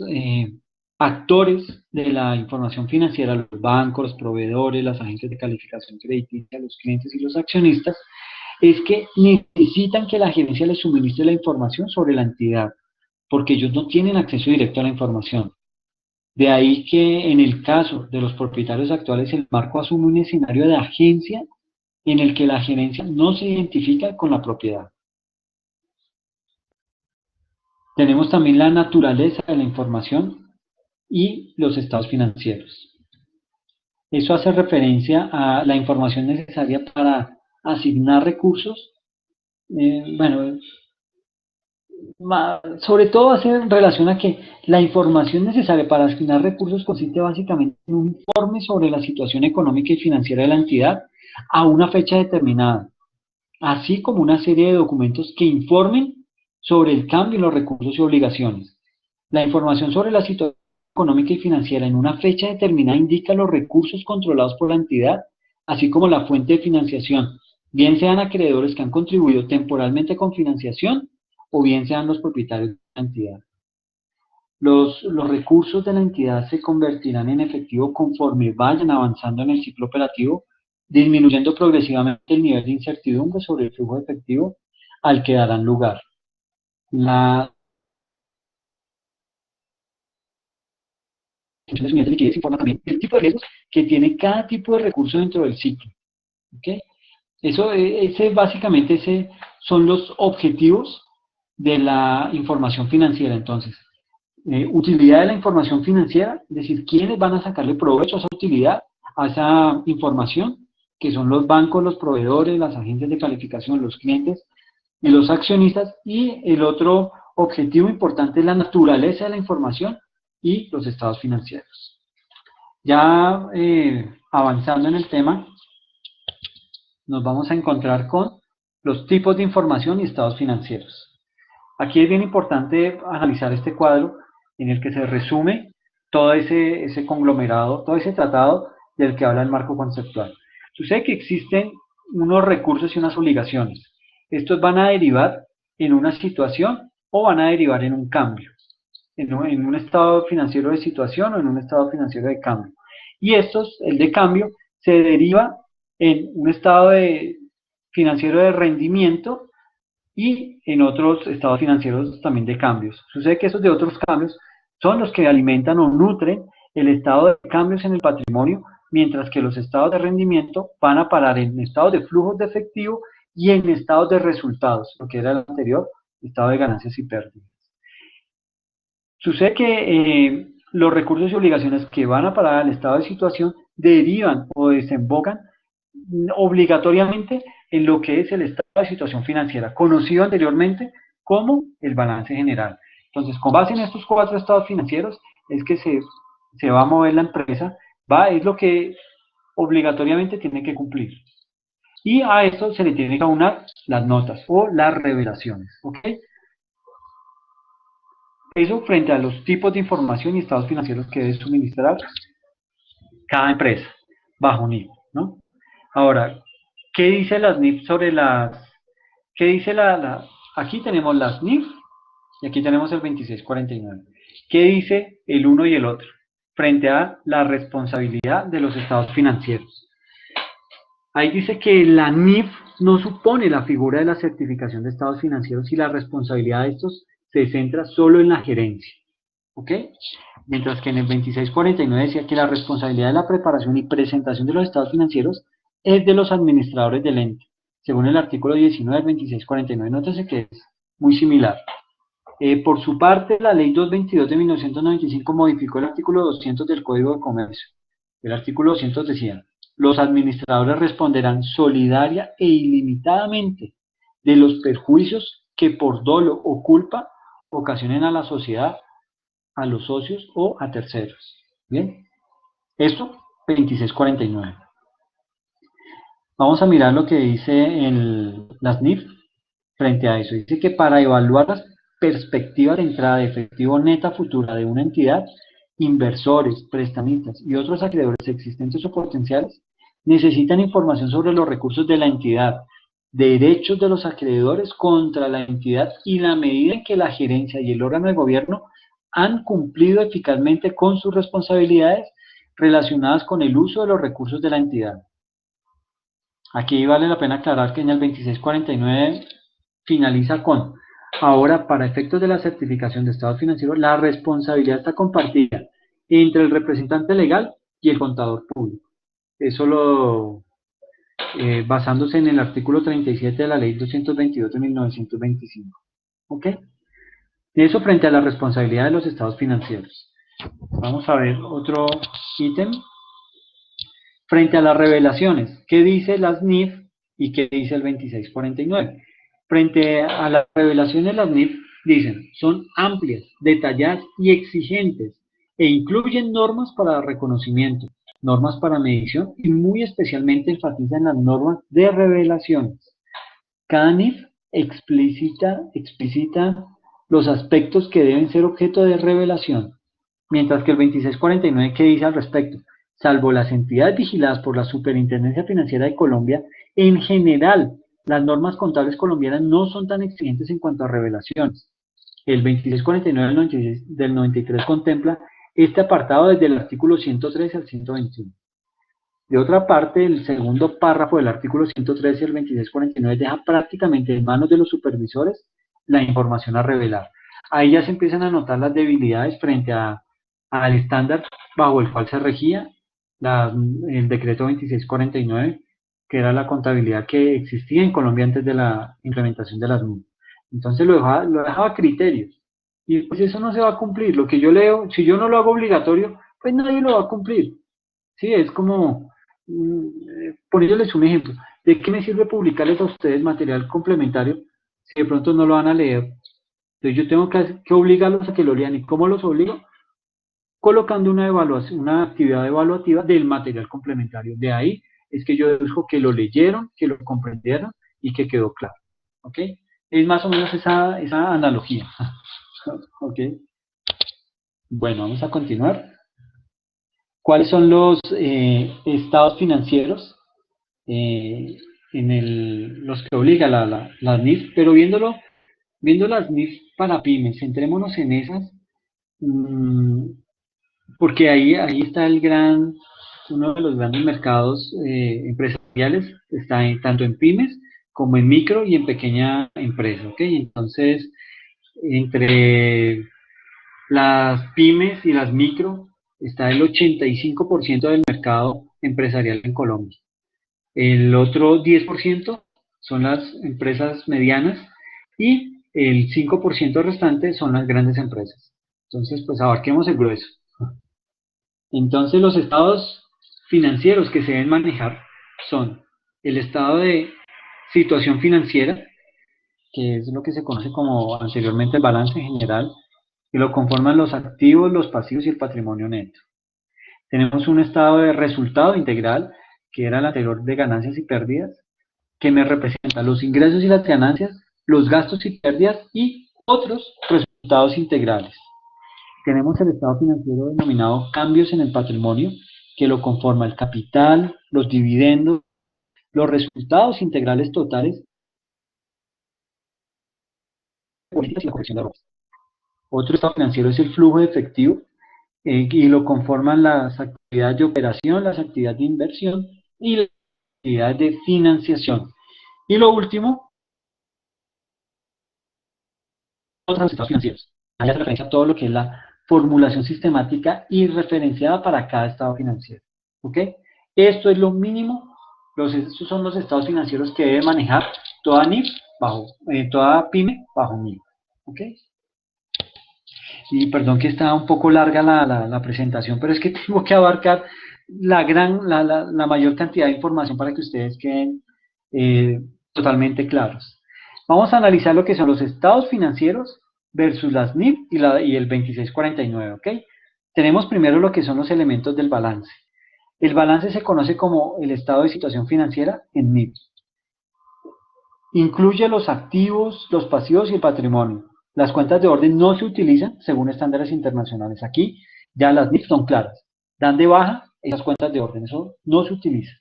actores de la información financiera, los bancos, los proveedores, las agencias de calificación crediticia, los clientes y los accionistas, es que necesitan que la gerencia les suministre la información sobre la entidad, porque ellos no tienen acceso directo a la información. De ahí que en el caso de los propietarios actuales, el marco asume un escenario de agencia en el que la gerencia no se identifica con la propiedad. Tenemos también la naturaleza de la información y los estados financieros. Eso hace referencia a la información necesaria para asignar recursos. Sobre todo hace relación a que la información necesaria para asignar recursos consiste básicamente en un informe sobre la situación económica y financiera de la entidad a una fecha determinada. así como una serie de documentos que informen sobre el cambio en los recursos y obligaciones. La información sobre la situación económica y financiera en una fecha determinada indica los recursos controlados por la entidad, así como la fuente de financiación, bien sean acreedores que han contribuido temporalmente con financiación o bien sean los propietarios de la entidad. Los recursos de la entidad se convertirán en efectivo conforme vayan avanzando en el ciclo operativo, disminuyendo progresivamente el nivel de incertidumbre sobre el flujo efectivo al que darán lugar. La de liquidez informa también el tipo de riesgos que tiene cada tipo de recurso dentro del ciclo. ¿Okay? Básicamente son los objetivos de la información financiera. Entonces, utilidad de la información financiera, es decir, quiénes van a sacarle provecho a esa utilidad, a esa información, que son los bancos, los proveedores, las agencias de calificación, los clientes y los accionistas. Y el otro objetivo importante es la naturaleza de la información y los estados financieros. Ya avanzando en el tema, nos vamos a encontrar con los tipos de información y estados financieros. Aquí es bien importante analizar este cuadro en el que se resume todo ese conglomerado, todo ese tratado del que habla el marco conceptual. Sucede que existen unos recursos y unas obligaciones. Estos van a derivar en una situación o van a derivar en un cambio, en un estado financiero de situación o en un estado financiero de cambio. Y el de cambio, se deriva en un estado financiero de rendimiento y en otros estados financieros también de cambios. Sucede que esos de otros cambios son los que alimentan o nutren el estado de cambios en el patrimonio, mientras que los estados de rendimiento van a parar en estados de flujos de efectivo y en estados de resultados, lo que era el anterior, estado de ganancias y pérdidas. Sucede que los recursos y obligaciones que van a parar al estado de situación derivan o desembocan obligatoriamente en lo que es el estado de situación financiera, conocido anteriormente como el balance general. Entonces, con base en estos 4 estados financieros, es que se va a mover la empresa, es lo que obligatoriamente tiene que cumplir. Y a esto se le tiene que aunar las notas o las revelaciones. ¿Ok? Eso frente a los tipos de información y estados financieros que debe suministrar cada empresa bajo NIF, ¿no? Ahora, ¿qué dice las NIF sobre qué dice aquí tenemos las NIF y aquí tenemos el 2649. ¿Qué dice el uno y el otro frente a la responsabilidad de los estados financieros? Ahí dice que la NIF no supone la figura de la certificación de estados financieros y la responsabilidad de estos se centra solo en la gerencia. ¿Ok? Mientras que en el 2649 decía que la responsabilidad de la preparación y presentación de los estados financieros es de los administradores del ente, según el artículo 19 del 2649. Nótese que es muy similar. Por su parte, la ley 222 de 1995 modificó el artículo 200 del Código de Comercio. El artículo 200 decía: los administradores responderán solidaria e ilimitadamente de los perjuicios que por dolo o culpa ocasionen a la sociedad, a los socios o a terceros. Bien, esto 2649. Vamos a mirar lo que dice las NIF frente a eso. Dice que para evaluar las perspectivas de entrada de efectivo neta futura de una entidad, inversores, prestamistas y otros acreedores existentes o potenciales necesitan información sobre los recursos de la entidad, derechos de los acreedores contra la entidad y la medida en que la gerencia y el órgano de gobierno han cumplido eficazmente con sus responsabilidades relacionadas con el uso de los recursos de la entidad. Aquí vale la pena aclarar que en el 2649 finaliza con: ahora, para efectos de la certificación de estados financieros, la responsabilidad está compartida entre el representante legal y el contador público. Eso basándose en el artículo 37 de la ley 222 de 1925. ¿Ok? Eso frente a la responsabilidad de los estados financieros. Vamos a ver otro ítem. Frente a las revelaciones, ¿qué dice las NIF y qué dice el 2649? Frente a las revelaciones, las NIF dicen: son amplias, detalladas y exigentes e incluyen normas para reconocimiento, normas para medición y muy especialmente enfatizan las normas de revelaciones. Cada NIF explicita los aspectos que deben ser objeto de revelación, mientras que el 2649, ¿qué dice al respecto? Salvo las entidades vigiladas por la Superintendencia Financiera de Colombia, en general, las normas contables colombianas no son tan exigentes en cuanto a revelaciones. El 2649 del 93 contempla este apartado desde el artículo 113 al 121. De otra parte, el segundo párrafo del artículo 113 y el 2649 deja prácticamente en manos de los supervisores la información a revelar. Ahí ya se empiezan a notar las debilidades frente al estándar bajo el cual se regía el decreto 2649, que era la contabilidad que existía en Colombia antes de la implementación de las NIF. Entonces lo dejaba a criterios. Y pues eso no se va a cumplir. Lo que yo leo, si yo no lo hago obligatorio, pues nadie lo va a cumplir. Sí, es como, poniéndoles un ejemplo, ¿de qué me sirve publicarles a ustedes material complementario si de pronto no lo van a leer? Entonces yo tengo que obligarlos a que lo lean. ¿Y cómo los obligo? Colocando una evaluación, una actividad evaluativa del material complementario. De ahí es que yo deduzco que lo leyeron, que lo comprendieron y que quedó claro. ¿Ok? Es más o menos esa analogía. ¿Ok? Bueno, vamos a continuar. ¿Cuáles son los estados financieros los que obliga la NIF? Pero viendo las NIF para pymes, centrémonos en esas, porque ahí está uno de los grandes mercados empresariales, está tanto en pymes como en micro y en pequeña empresa, ¿ok? Entonces, entre las pymes y las micro está el 85% del mercado empresarial en Colombia. El otro 10% son las empresas medianas y el 5% restante son las grandes empresas. Entonces, pues abarquemos el grueso. Entonces, los estados financieros que se deben manejar son el estado de situación financiera, que es lo que se conoce como anteriormente el balance general, que lo conforman los activos, los pasivos y el patrimonio neto. Tenemos un estado de resultado integral, que era el anterior de ganancias y pérdidas, que me representa los ingresos y las ganancias, los gastos y pérdidas y otros resultados integrales. Tenemos el estado financiero denominado cambios en el patrimonio, que lo conforma el capital, los dividendos, los resultados integrales totales y la corrección de errores. Otro estado financiero es el flujo de efectivo, y lo conforman las actividades de operación, las actividades de inversión y las actividades de financiación. Y lo último, otros estados financieros. Ahí hace referencia a todo lo que es la formulación sistemática y referenciada para cada estado financiero. ¿Ok? Esto es lo mínimo, estos son los estados financieros que debe manejar toda NIF toda pyme bajo NIF. ¿Ok? Y perdón que está un poco larga la presentación, pero es que tengo que abarcar la mayor cantidad de información para que ustedes queden totalmente claros. Vamos a analizar lo que son los estados financieros versus las NIF y el 2649, ¿ok? Tenemos primero lo que son los elementos del balance. El balance se conoce como el estado de situación financiera en NIF. Incluye los activos, los pasivos y el patrimonio. Las cuentas de orden no se utilizan según estándares internacionales. Aquí ya las NIF son claras. Dan de baja esas cuentas de orden. Eso no se utiliza.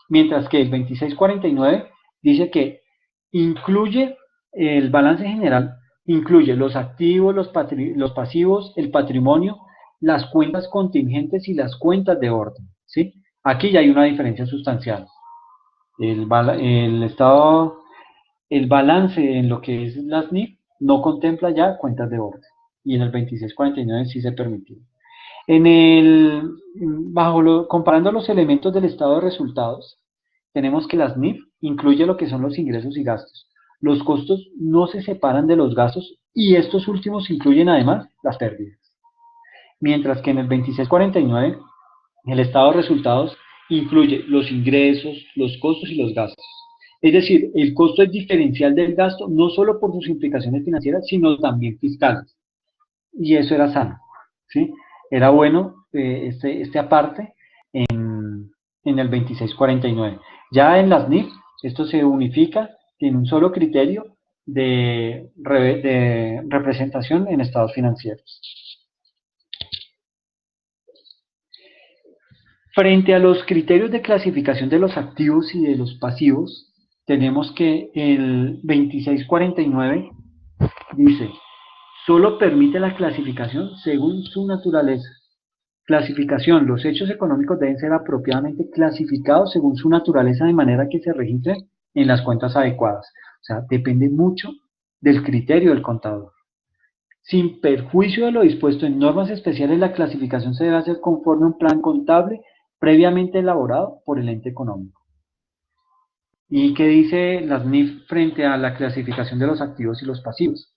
Mientras que el 2649 dice que incluye el balance general, incluye los activos, los pasivos, el patrimonio, las cuentas contingentes y las cuentas de orden. ¿Sí? Aquí ya hay una diferencia sustancial. El balance en lo que es las NIF no contempla ya cuentas de orden. Y en el 2649 sí se permitió. Comparando los elementos del estado de resultados, tenemos que las NIF incluye lo que son los ingresos y gastos. Los costos no se separan de los gastos y estos últimos incluyen además las pérdidas. Mientras que en el 2649 el estado de resultados incluye los ingresos, los costos y los gastos. Es decir, el costo es diferencial del gasto no solo por sus implicaciones financieras, sino también fiscales. Y eso era sano, ¿sí? Era bueno este aparte en el 2649. Ya en las NIF, esto se unifica tiene un solo criterio de representación en estados financieros. Frente a los criterios de clasificación de los activos y de los pasivos, tenemos que el 2649 dice, solo permite la clasificación según su naturaleza. Clasificación, los hechos económicos deben ser apropiadamente clasificados según su naturaleza de manera que se registren en las cuentas adecuadas. O sea, depende mucho del criterio del contador. Sin perjuicio de lo dispuesto en normas especiales, la clasificación se debe hacer conforme a un plan contable previamente elaborado por el ente económico. ¿Y qué dice las NIF frente a la clasificación de los activos y los pasivos?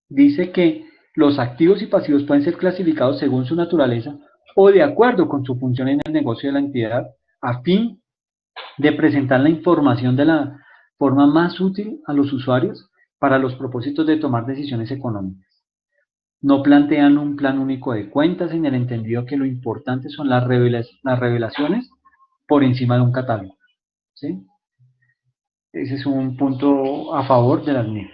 Dice que los activos y pasivos pueden ser clasificados según su naturaleza o de acuerdo con su función en el negocio de la entidad, a fin de presentar la información de la forma más útil a los usuarios para los propósitos de tomar decisiones económicas. No plantean un plan único de cuentas en el entendido que lo importante son las revelaciones por encima de un catálogo, ¿sí? Ese es un punto a favor de las NIF.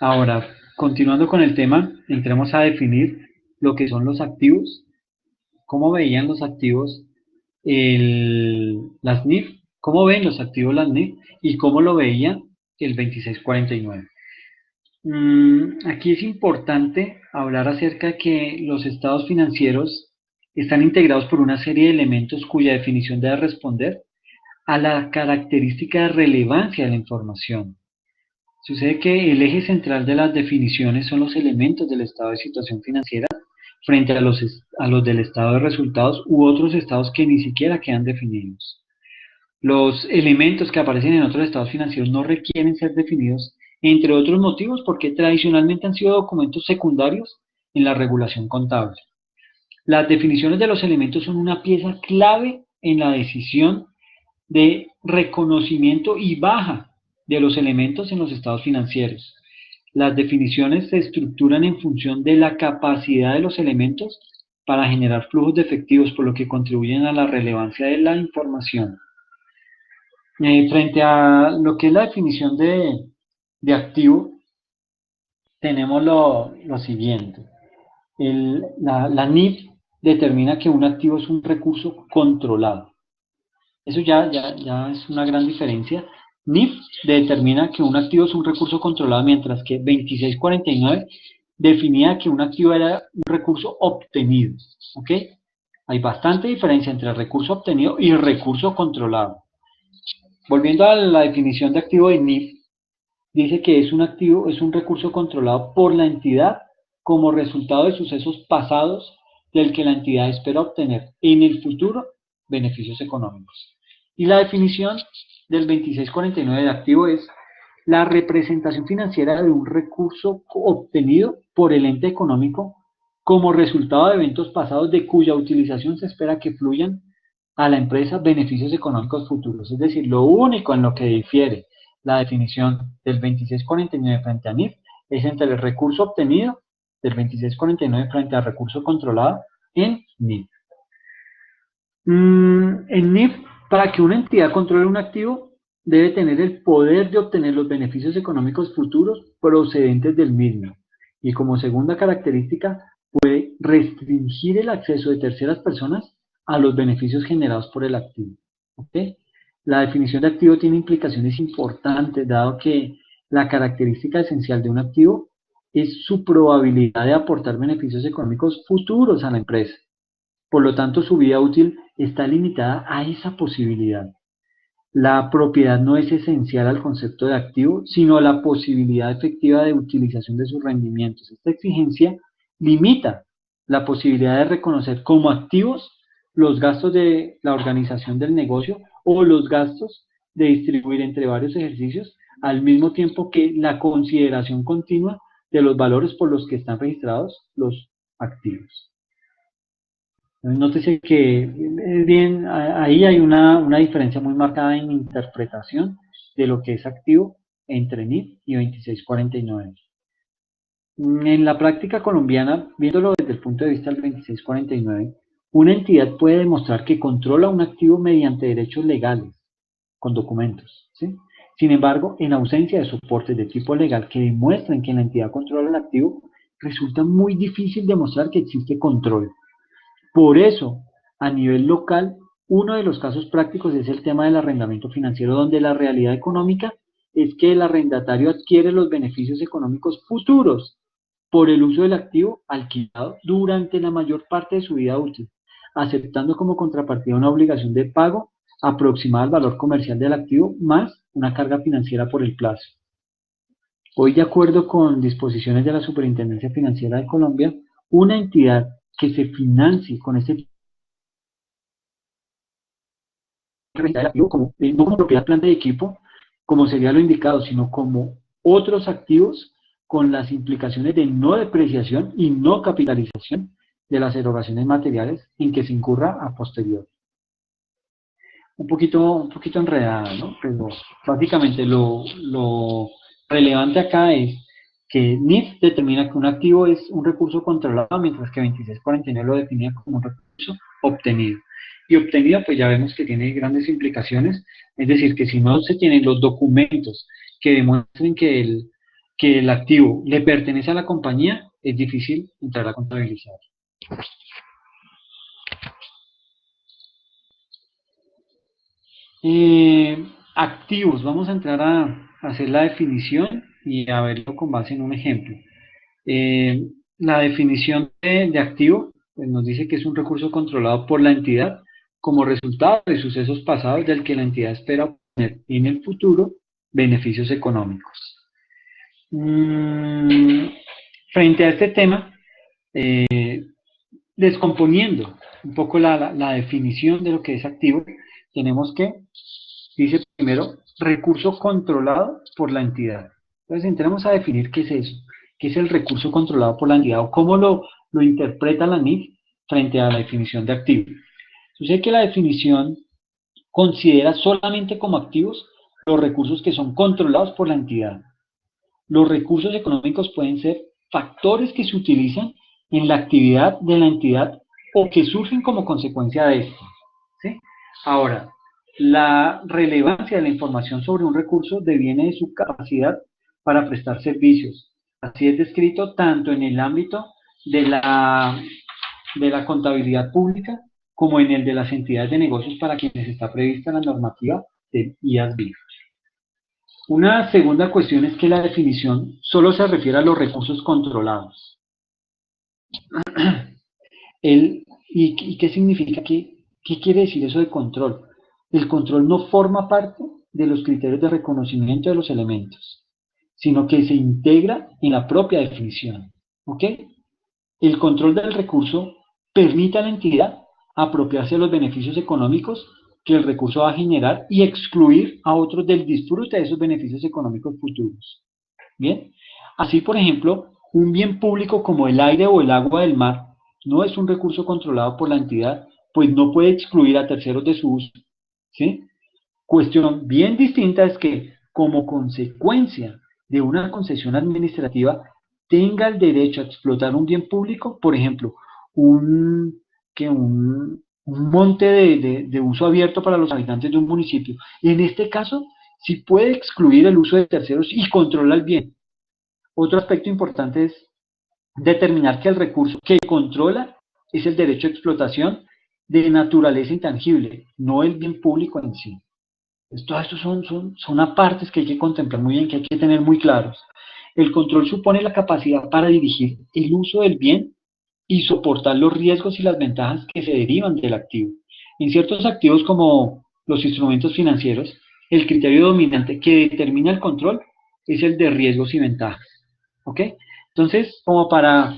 Ahora, continuando con el tema, entremos a definir lo que son los activos, cómo veían los activos las NIF, cómo ven los activos las NIF y cómo lo veía el 2649. Aquí es importante hablar acerca de que los estados financieros están integrados por una serie de elementos cuya definición debe responder a la característica de relevancia de la información. Sucede que el eje central de las definiciones son los elementos del estado de situación financiera frente a los del estado de resultados u otros estados que ni siquiera quedan definidos. Los elementos que aparecen en otros estados financieros no requieren ser definidos, entre otros motivos, porque tradicionalmente han sido documentos secundarios en la regulación contable. Las definiciones de los elementos son una pieza clave en la decisión de reconocimiento y baja de los elementos en los estados financieros. Las definiciones se estructuran en función de la capacidad de los elementos para generar flujos de efectivos, por lo que contribuyen a la relevancia de la información. Frente a lo que es la definición de activo, tenemos lo siguiente. La NIF determina que un activo es un recurso controlado. Eso ya es una gran diferencia. NIF determina que un activo es un recurso controlado, mientras que 2649 definía que un activo era un recurso obtenido. ¿Ok? Hay bastante diferencia entre recurso obtenido y recurso controlado. Volviendo a la definición de activo de NIF, dice que es un activo, es un recurso controlado por la entidad como resultado de sucesos pasados del que la entidad espera obtener en el futuro beneficios económicos. Y la definición del 2649 de activo es la representación financiera de un recurso obtenido por el ente económico como resultado de eventos pasados de cuya utilización se espera que fluyan a la empresa beneficios económicos futuros. Es decir, lo único en lo que difiere la definición del 2649 frente a NIF es entre el recurso obtenido del 2649 frente al recurso controlado en NIF. En NIF, para que una entidad controle un activo, debe tener el poder de obtener los beneficios económicos futuros procedentes del mismo. Y como segunda característica, puede restringir el acceso de terceras personas a los beneficios generados por el activo. ¿Okay? La definición de activo tiene implicaciones importantes, dado que la característica esencial de un activo es su probabilidad de aportar beneficios económicos futuros a la empresa. Por lo tanto, su vida útil está limitada a esa posibilidad. La propiedad no es esencial al concepto de activo, sino a la posibilidad efectiva de utilización de sus rendimientos. Esta exigencia limita la posibilidad de reconocer como activos los gastos de la organización del negocio o los gastos de distribuir entre varios ejercicios, al mismo tiempo que la consideración continua de los valores por los que están registrados los activos. Nótese que bien, ahí hay una diferencia muy marcada en interpretación de lo que es activo entre NIF y 2649. En la práctica colombiana, viéndolo desde el punto de vista del 2649, Una entidad puede demostrar que controla un activo mediante derechos legales, con documentos, ¿sí? Sin embargo, en ausencia de soportes de tipo legal que demuestren que la entidad controla el activo, resulta muy difícil demostrar que existe control. Por eso, a nivel local, uno de los casos prácticos es el tema del arrendamiento financiero, donde la realidad económica es que el arrendatario adquiere los beneficios económicos futuros por el uso del activo alquilado durante la mayor parte de su vida útil, aceptando como contrapartida una obligación de pago aproximada al valor comercial del activo más una carga financiera por el plazo. Hoy, de acuerdo con disposiciones de la Superintendencia Financiera de Colombia, una entidad que se financie con este activo como, no como propiedad, planta y equipo, como sería lo indicado, sino como otros activos con las implicaciones de no depreciación y no capitalización de las erogaciones materiales en que se incurra a posteriori. Un poquito enredada, ¿no? Pero básicamente lo relevante acá es que NIF determina que un activo es un recurso controlado, mientras que 2649 lo definía como un recurso obtenido. Y obtenido, pues ya vemos que tiene grandes implicaciones, es decir, que si no se tienen los documentos que demuestren que el activo le pertenece a la compañía, es difícil entrar a contabilizar. Activos, vamos a entrar a hacer la definición y a verlo con base en un ejemplo. Eh, la definición de activo pues nos dice que es un recurso controlado por la entidad como resultado de sucesos pasados del que la entidad espera obtener en el futuro beneficios económicos. Frente a este tema, descomponiendo un poco la definición de lo que es activo, tenemos que, dice primero, recurso controlado por la entidad. Entonces entremos a definir qué es eso, qué es el recurso controlado por la entidad o cómo lo interpreta la NIF frente a la definición de activo. Sucede que la definición considera solamente como activos los recursos que son controlados por la entidad. Los recursos económicos pueden ser factores que se utilizan en la actividad de la entidad o que surgen como consecuencia de esto, ¿sí? Ahora, la relevancia de la información sobre un recurso deviene de su capacidad para prestar servicios. Así es descrito tanto en el ámbito de la contabilidad pública como en el de las entidades de negocios para quienes está prevista la normativa del IASB. Una segunda cuestión es que la definición solo se refiere a los recursos controlados. ¿Y qué significa? ¿Qué quiere decir eso de control? El control no forma parte de los criterios de reconocimiento de los elementos, sino que se integra en la propia definición. ¿Ok? El control del recurso permite a la entidad apropiarse de los beneficios económicos que el recurso va a generar y excluir a otros del disfrute de esos beneficios económicos futuros. Bien, así por ejemplo, un bien público como el aire o el agua del mar no es un recurso controlado por la entidad, pues no puede excluir a terceros de su uso. ¿Sí? Cuestión bien distinta es que, como consecuencia de una concesión administrativa, tenga el derecho a explotar un bien público, por ejemplo, un, un monte de uso abierto para los habitantes de un municipio. Y en este caso, sí puede excluir el uso de terceros y controla el bien. Otro aspecto importante es determinar que el recurso que controla es el derecho a explotación de naturaleza intangible, no el bien público en sí. Todos estos son apartes que hay que contemplar muy bien, que hay que tener muy claros. El control supone la capacidad para dirigir el uso del bien y soportar los riesgos y las ventajas que se derivan del activo. En ciertos activos como los instrumentos financieros, el criterio dominante que determina el control es el de riesgos y ventajas. ¿Ok? Entonces, como para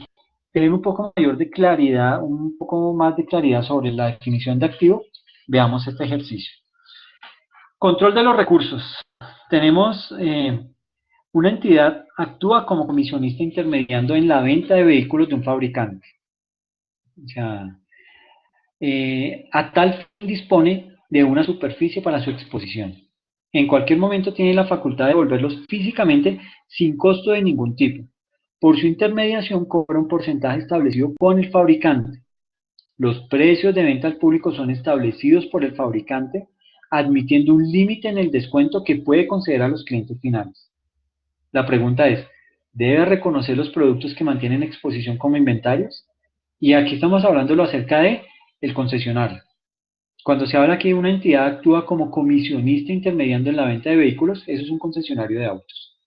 tener un poco mayor de claridad, un poco más de claridad sobre la definición de activo, veamos este ejercicio. Control de los recursos. Tenemos una entidad actúa como comisionista intermediando en la venta de vehículos de un fabricante. O sea, a tal fin dispone de una superficie para su exposición. En cualquier momento tiene la facultad de devolverlos físicamente sin costo de ningún tipo. Por su intermediación cobra un porcentaje establecido con el fabricante. Los precios de venta al público son establecidos por el fabricante, admitiendo un límite en el descuento que puede conceder a los clientes finales. La pregunta es, ¿debe reconocer los productos que mantienen exposición como inventarios? Y aquí estamos hablando acerca de el concesionario. Cuando se habla que una entidad actúa como comisionista intermediando en la venta de vehículos, eso es un concesionario de autos.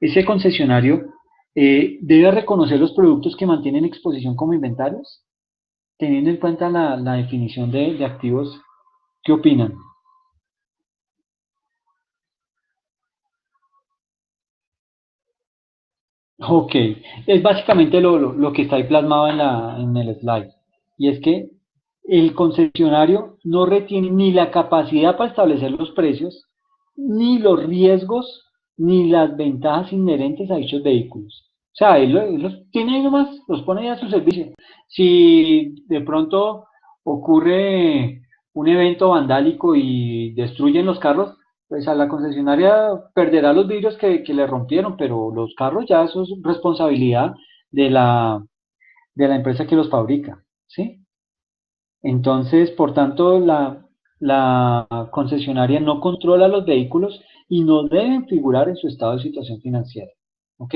Ese concesionario debe reconocer los productos que mantienen exposición como inventarios, teniendo en cuenta la definición de activos. ¿Qué opinan? Ok, es básicamente lo que está ahí plasmado en el slide. Y es que el concesionario no retiene ni la capacidad para establecer los precios, ni los riesgos, ni las ventajas inherentes a dichos vehículos. O sea, él los tiene ahí nomás, los pone ahí a su servicio. Si de pronto ocurre un evento vandálico y destruyen los carros, pues a la concesionaria perderá los vidrios que le rompieron, pero los carros ya eso es responsabilidad de la empresa que los fabrica, ¿sí? Entonces, por tanto, la concesionaria no controla los vehículos y no deben figurar en su estado de situación financiera, ¿ok?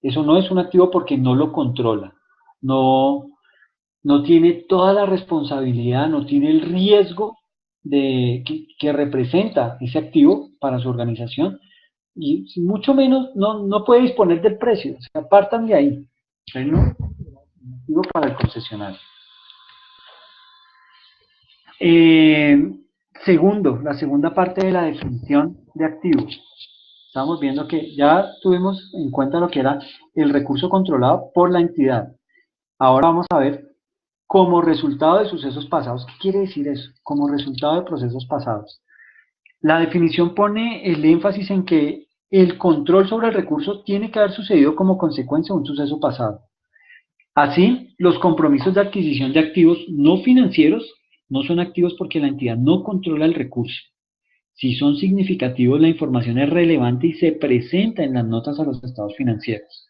Eso no es un activo porque no lo controla, no, no tiene toda la responsabilidad, no tiene el riesgo que representa ese activo para su organización y mucho menos no puede disponer del precio, se apartan de ahí. Entonces, no es un activo para el concesionario. Eh, Segundo, la segunda parte de la definición de activo. Estamos viendo que ya tuvimos en cuenta lo que era el recurso controlado por la entidad. Ahora vamos a ver como resultado de sucesos pasados. ¿Qué quiere decir eso? Como resultado de procesos pasados. La definición pone el énfasis en que el control sobre el recurso tiene que haber sucedido como consecuencia de un suceso pasado. Así, los compromisos de adquisición de activos no financieros no son activos porque la entidad no controla el recurso. Si son significativos, la información es relevante y se presenta en las notas a los estados financieros.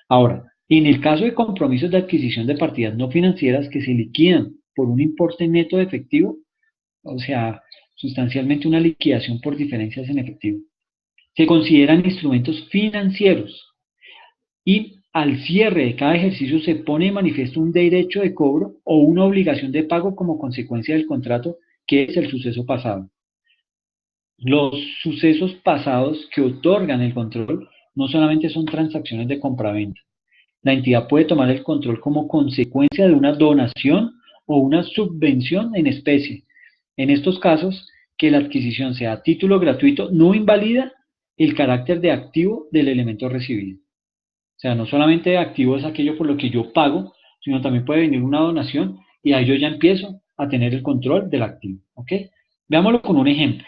Ahora, en el caso de compromisos de adquisición de partidas no financieras que se liquidan por un importe neto de efectivo, o sea, sustancialmente una liquidación por diferencias en efectivo, se consideran instrumentos financieros y al cierre de cada ejercicio se pone de manifiesto un derecho de cobro o una obligación de pago como consecuencia del contrato que es el suceso pasado. Los sucesos pasados que otorgan el control no solamente son transacciones de compraventa. La entidad puede tomar el control como consecuencia de una donación o una subvención en especie. En estos casos, que la adquisición sea a título gratuito no invalida el carácter de activo del elemento recibido. O sea, no solamente activo es aquello por lo que yo pago, sino también puede venir una donación y ahí yo ya empiezo a tener el control del activo. ¿Ok? Veámoslo con un ejemplo.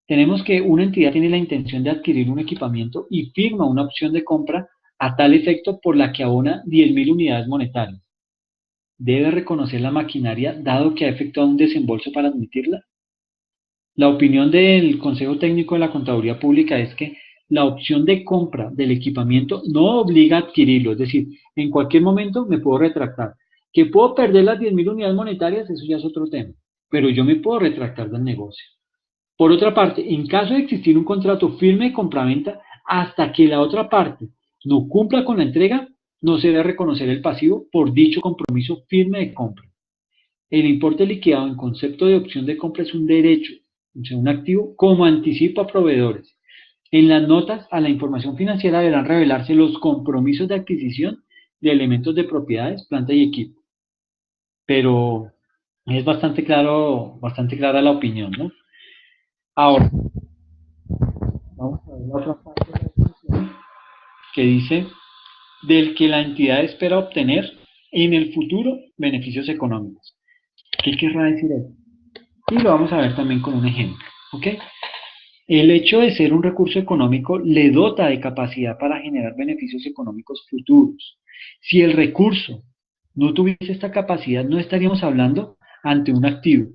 Tenemos que una entidad tiene la intención de adquirir un equipamiento y firma una opción de compra a tal efecto por la que abona 10.000 unidades monetarias. ¿Debe reconocer la maquinaria dado que ha efectuado un desembolso para admitirla? La opinión del Consejo Técnico de la Contaduría Pública es que la opción de compra del equipamiento no obliga a adquirirlo, es decir, en cualquier momento me puedo retractar. Que puedo perder las 10.000 unidades monetarias, eso ya es otro tema, pero yo me puedo retractar del negocio. Por otra parte, en caso de existir un contrato firme de compraventa, hasta que la otra parte no cumpla con la entrega, no se debe reconocer el pasivo por dicho compromiso firme de compra. El importe liquidado en concepto de opción de compra es un derecho, o sea, un activo como anticipo a proveedores. En las notas a la información financiera deberán revelarse los compromisos de adquisición de elementos de propiedades, planta y equipo. Pero es bastante clara la opinión, ¿no? Ahora, vamos a ver la otra parte de la definición que dice del que la entidad espera obtener en el futuro beneficios económicos. ¿Qué querrá decir eso? Y lo vamos a ver también con un ejemplo. ¿Ok? El hecho de ser un recurso económico le dota de capacidad para generar beneficios económicos futuros. Si el recurso no tuviese esta capacidad, no estaríamos hablando ante un activo.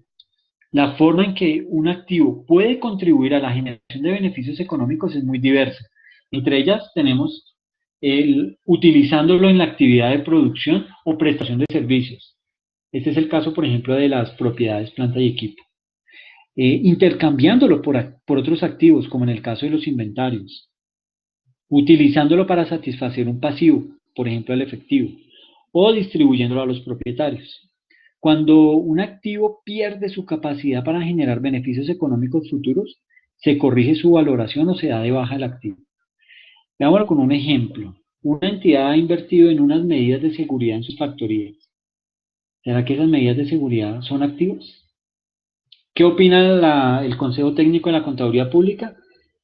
La forma en que un activo puede contribuir a la generación de beneficios económicos es muy diversa. Entre ellas tenemos utilizándolo en la actividad de producción o prestación de servicios. Este es el caso, por ejemplo, de las propiedades, planta y equipo. Intercambiándolo por otros activos, como en el caso de los inventarios, utilizándolo para satisfacer un pasivo, por ejemplo el efectivo, o distribuyéndolo a los propietarios. Cuando un activo pierde su capacidad para generar beneficios económicos futuros, se corrige su valoración o se da de baja el activo. Veámoslo con un ejemplo. Una entidad ha invertido en unas medidas de seguridad en sus factorías. ¿Será que esas medidas de seguridad son activos? ¿Qué opina el Consejo Técnico de la Contaduría Pública?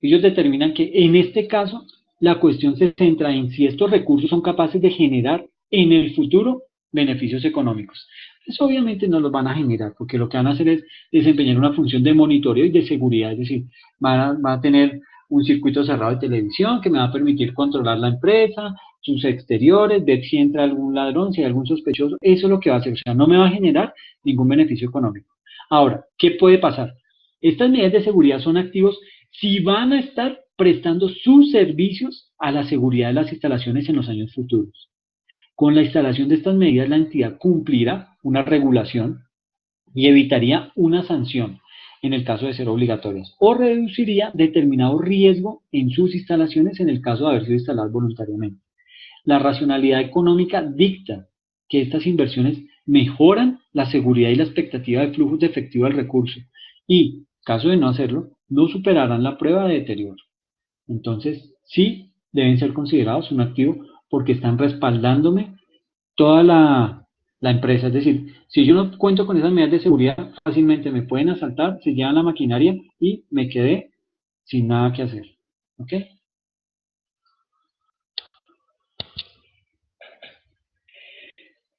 Ellos determinan que en este caso la cuestión se centra en si estos recursos son capaces de generar en el futuro beneficios económicos. Eso obviamente no los van a generar, porque lo que van a hacer es desempeñar una función de monitoreo y de seguridad, es decir, van a tener un circuito cerrado de televisión que me va a permitir controlar la empresa, sus exteriores, ver si entra algún ladrón, si hay algún sospechoso, eso es lo que va a hacer, o sea, no me va a generar ningún beneficio económico. Ahora, ¿qué puede pasar? Estas medidas de seguridad son activos si van a estar prestando sus servicios a la seguridad de las instalaciones en los años futuros. Con la instalación de estas medidas, la entidad cumplirá una regulación y evitaría una sanción en el caso de ser obligatorias, o reduciría determinado riesgo en sus instalaciones en el caso de haber sido instaladas voluntariamente. La racionalidad económica dicta que estas inversiones mejoran la seguridad y la expectativa de flujos de efectivo del recurso y, caso de no hacerlo, no superarán la prueba de deterioro. Entonces, sí deben ser considerados un activo porque están respaldándome toda la empresa. Es decir, si yo no cuento con esas medidas de seguridad, fácilmente me pueden asaltar, se llevan la maquinaria y me quedé sin nada que hacer. ¿Ok?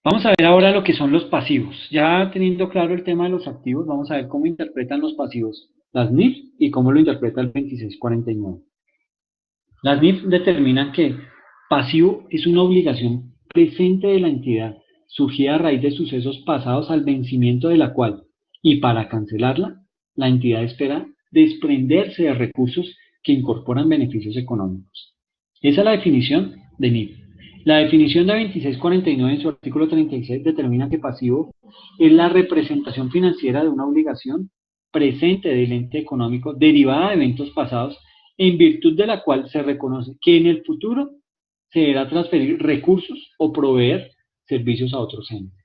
Vamos a ver ahora lo que son los pasivos. Ya teniendo claro el tema de los activos, vamos a ver cómo interpretan los pasivos las NIF y cómo lo interpreta el 2649. Las NIF determinan que pasivo es una obligación presente de la entidad, surgida a raíz de sucesos pasados al vencimiento de la cual, y para cancelarla, la entidad espera desprenderse de recursos que incorporan beneficios económicos. Esa es la definición de NIF. La definición de 2649 en su artículo 36 determina que pasivo es la representación financiera de una obligación presente del ente económico derivada de eventos pasados en virtud de la cual se reconoce que en el futuro se deberá transferir recursos o proveer servicios a otros entes.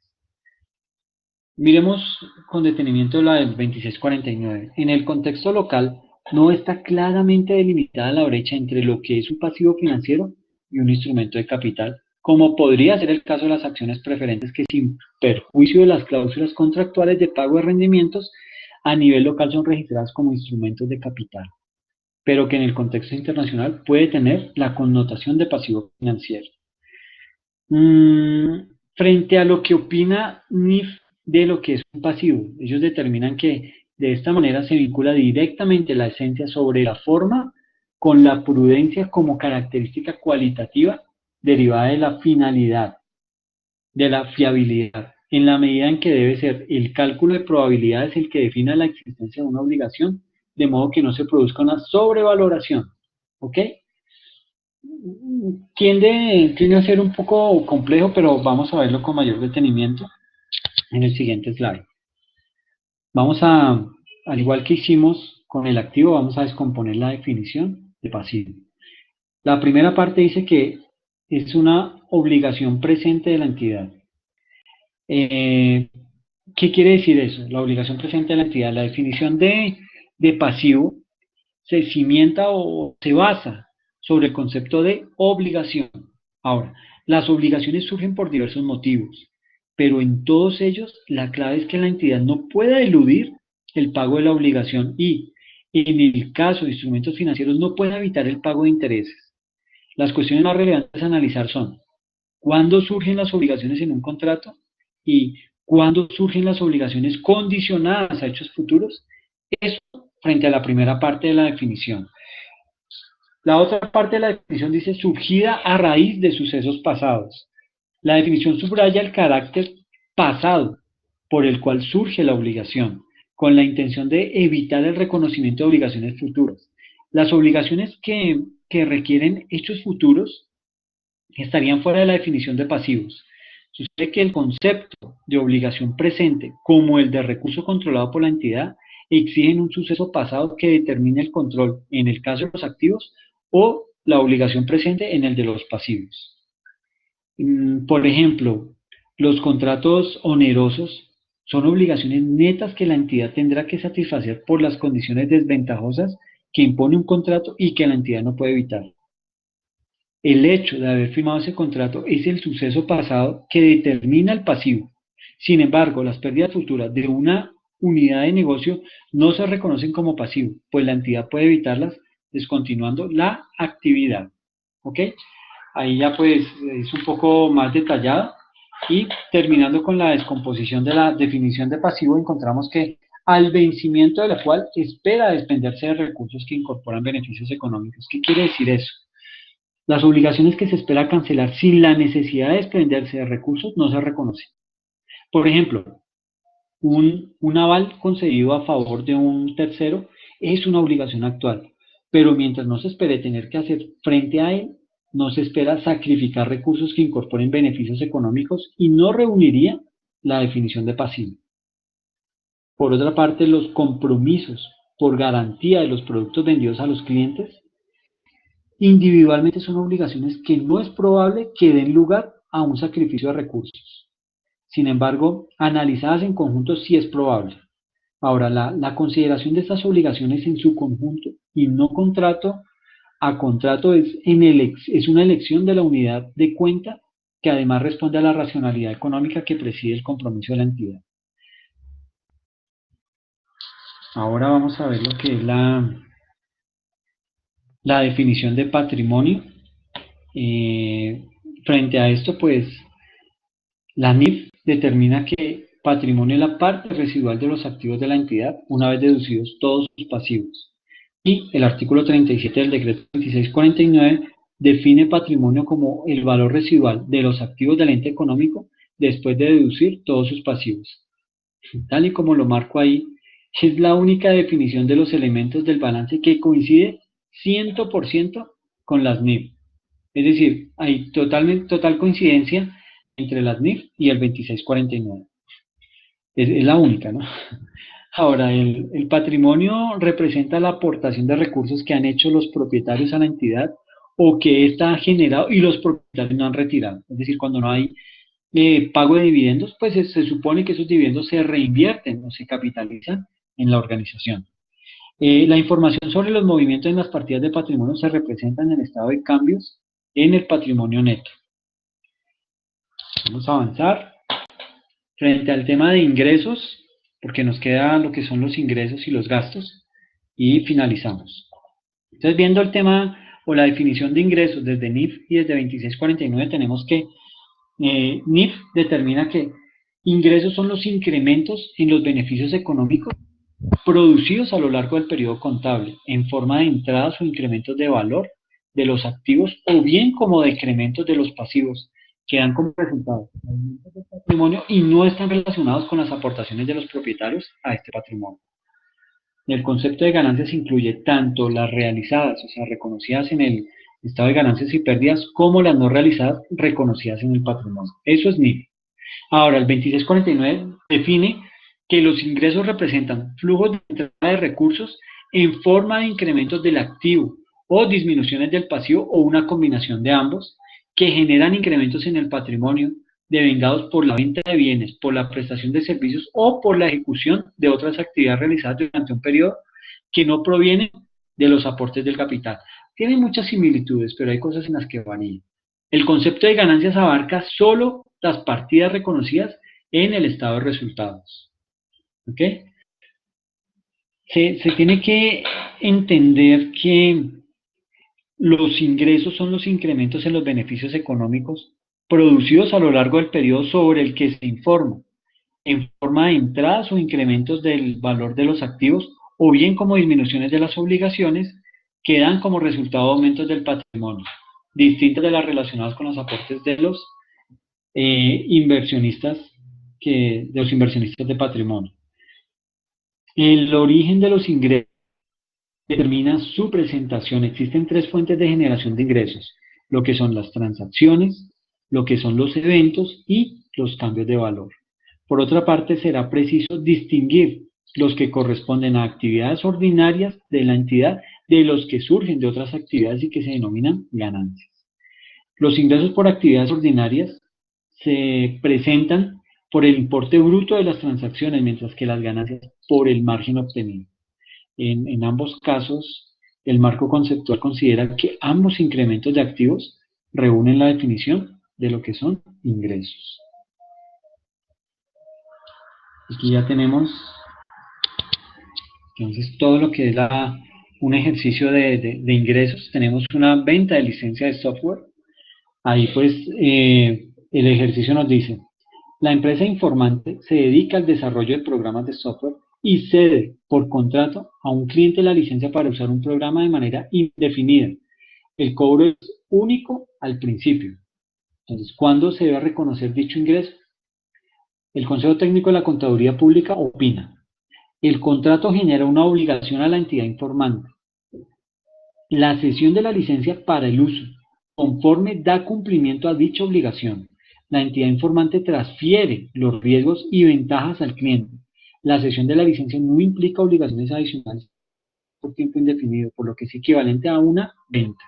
Miremos con detenimiento la del 2649. En el contexto local no está claramente delimitada la brecha entre lo que es un pasivo financiero y un instrumento de capital, como podría ser el caso de las acciones preferentes que sin perjuicio de las cláusulas contractuales de pago de rendimientos a nivel local son registradas como instrumentos de capital, pero que en el contexto internacional puede tener la connotación de pasivo financiero. Frente a lo que opina NIF de lo que es un pasivo, ellos determinan que de esta manera se vincula directamente la esencia sobre la forma con la prudencia como característica cualitativa derivada de la finalidad, de la fiabilidad, en la medida en que debe ser el cálculo de probabilidades el que defina la existencia de una obligación, de modo que no se produzca una sobrevaloración. ¿Ok? Tiende a ser un poco complejo, pero vamos a verlo con mayor detenimiento en el siguiente slide. Vamos a, al igual que hicimos con el activo, vamos a descomponer la definición de pasivo. La primera parte dice que es una obligación presente de la entidad. ¿Qué quiere decir eso? La obligación presente de la entidad. La definición de pasivo se cimienta o se basa sobre el concepto de obligación. Ahora, las obligaciones surgen por diversos motivos, pero en todos ellos la clave es que la entidad no pueda eludir el pago de la obligación y, en el caso de instrumentos financieros, no pueda evitar el pago de intereses. Las cuestiones más relevantes a analizar son: ¿cuándo surgen las obligaciones en un contrato? ¿Y cuándo surgen las obligaciones condicionadas a hechos futuros? Eso frente a la primera parte de la definición. La otra parte de la definición dice surgida a raíz de sucesos pasados. La definición subraya el carácter pasado por el cual surge la obligación, con la intención de evitar el reconocimiento de obligaciones futuras. Las obligaciones que requieren hechos futuros estarían fuera de la definición de pasivos. Sucede que el concepto de obligación presente, como el de recurso controlado por la entidad, exigen un suceso pasado que determine el control en el caso de los activos o la obligación presente en el de los pasivos. Por ejemplo, los contratos onerosos son obligaciones netas que la entidad tendrá que satisfacer por las condiciones desventajosas que impone un contrato y que la entidad no puede evitar. El hecho de haber firmado ese contrato es el suceso pasado que determina el pasivo. Sin embargo, las pérdidas futuras de una unidad de negocio no se reconocen como pasivo, pues la entidad puede evitarlas descontinuando la actividad. ¿Ok? Ahí ya pues es un poco más detallado. Y terminando con la descomposición de la definición de pasivo, encontramos que al vencimiento de la cual espera desprenderse de recursos que incorporan beneficios económicos. ¿Qué quiere decir eso? Las obligaciones que se espera cancelar sin la necesidad de desprenderse de recursos no se reconocen. Por ejemplo, un aval concedido a favor de un tercero es una obligación actual, pero mientras no se espere tener que hacer frente a él, no se espera sacrificar recursos que incorporen beneficios económicos y no reuniría la definición de pasivo. Por otra parte, los compromisos por garantía de los productos vendidos a los clientes individualmente son obligaciones que no es probable que den lugar a un sacrificio de recursos. Sin embargo, analizadas en conjunto sí es probable. Ahora, la consideración de estas obligaciones en su conjunto y no contrato a contrato es una elección de la unidad de cuenta que además responde a la racionalidad económica que preside el compromiso de la entidad. Ahora vamos a ver lo que es la definición de patrimonio. Frente a esto, pues, la NIF determina que patrimonio es la parte residual de los activos de la entidad una vez deducidos todos sus pasivos. Y el artículo 37 del decreto 2649 define patrimonio como el valor residual de los activos del ente económico después de deducir todos sus pasivos. Tal y como lo marco ahí, es la única definición de los elementos del balance que coincide 100% con las NIF. Es decir, hay total coincidencia entre las NIF y el 2649. Es la única, ¿no? Ahora, el patrimonio representa la aportación de recursos que han hecho los propietarios a la entidad o que ésta ha generado y los propietarios no han retirado. Es decir, cuando no hay pago de dividendos, pues se supone que esos dividendos se reinvierten o se capitalizan en la organización. La información sobre los movimientos en las partidas de patrimonio se representa en el estado de cambios en el patrimonio neto. Vamos a avanzar. Frente al tema de ingresos, porque nos queda lo que son los ingresos y los gastos, y finalizamos. Entonces, viendo el tema o la definición de ingresos desde NIF y desde 2649, tenemos que NIF determina que ingresos son los incrementos en los beneficios económicos producidos a lo largo del periodo contable, en forma de entradas o incrementos de valor de los activos o bien como decrementos de los pasivos, que dan como resultado aumentos del patrimonio y no están relacionados con las aportaciones de los propietarios a este patrimonio. El concepto de ganancias incluye tanto las realizadas, o sea, reconocidas en el estado de ganancias y pérdidas, como las no realizadas, reconocidas en el patrimonio. Eso es NIF. Ahora, el 2649 define que los ingresos representan flujos de entrada de recursos en forma de incrementos del activo o disminuciones del pasivo o una combinación de ambos que generan incrementos en el patrimonio devengados por la venta de bienes, por la prestación de servicios o por la ejecución de otras actividades realizadas durante un periodo que no provienen de los aportes del capital. Tienen muchas similitudes, pero hay cosas en las que varían. El concepto de ganancias abarca solo las partidas reconocidas en el estado de resultados. ¿Ok? Se tiene que entender que los ingresos son los incrementos en los beneficios económicos producidos a lo largo del periodo sobre el que se informa, en forma de entradas o incrementos del valor de los activos, o bien como disminuciones de las obligaciones que dan como resultado aumentos del patrimonio, distintas de las relacionadas con los aportes de los inversionistas de patrimonio. El origen de los ingresos determina su presentación. Existen tres fuentes de generación de ingresos, lo que son las transacciones, lo que son los eventos y los cambios de valor. Por otra parte, será preciso distinguir los que corresponden a actividades ordinarias de la entidad de los que surgen de otras actividades y que se denominan ganancias. Los ingresos por actividades ordinarias se presentan por el importe bruto de las transacciones, mientras que las ganancias por el margen obtenido. En ambos casos, el marco conceptual considera que ambos incrementos de activos reúnen la definición de lo que son ingresos. Aquí ya tenemos entonces todo lo que es un ejercicio de ingresos. Tenemos una venta de licencia de software. Ahí pues el ejercicio nos dice: la empresa informante se dedica al desarrollo de programas de software y cede por contrato a un cliente la licencia para usar un programa de manera indefinida. El cobro es único al principio. Entonces, ¿cuándo se debe reconocer dicho ingreso? El Consejo Técnico de la Contaduría Pública opina: el contrato genera una obligación a la entidad informante. La cesión de la licencia para el uso conforme da cumplimiento a dicha obligación. La entidad informante transfiere los riesgos y ventajas al cliente. La cesión de la licencia no implica obligaciones adicionales por tiempo indefinido, por lo que es equivalente a una venta.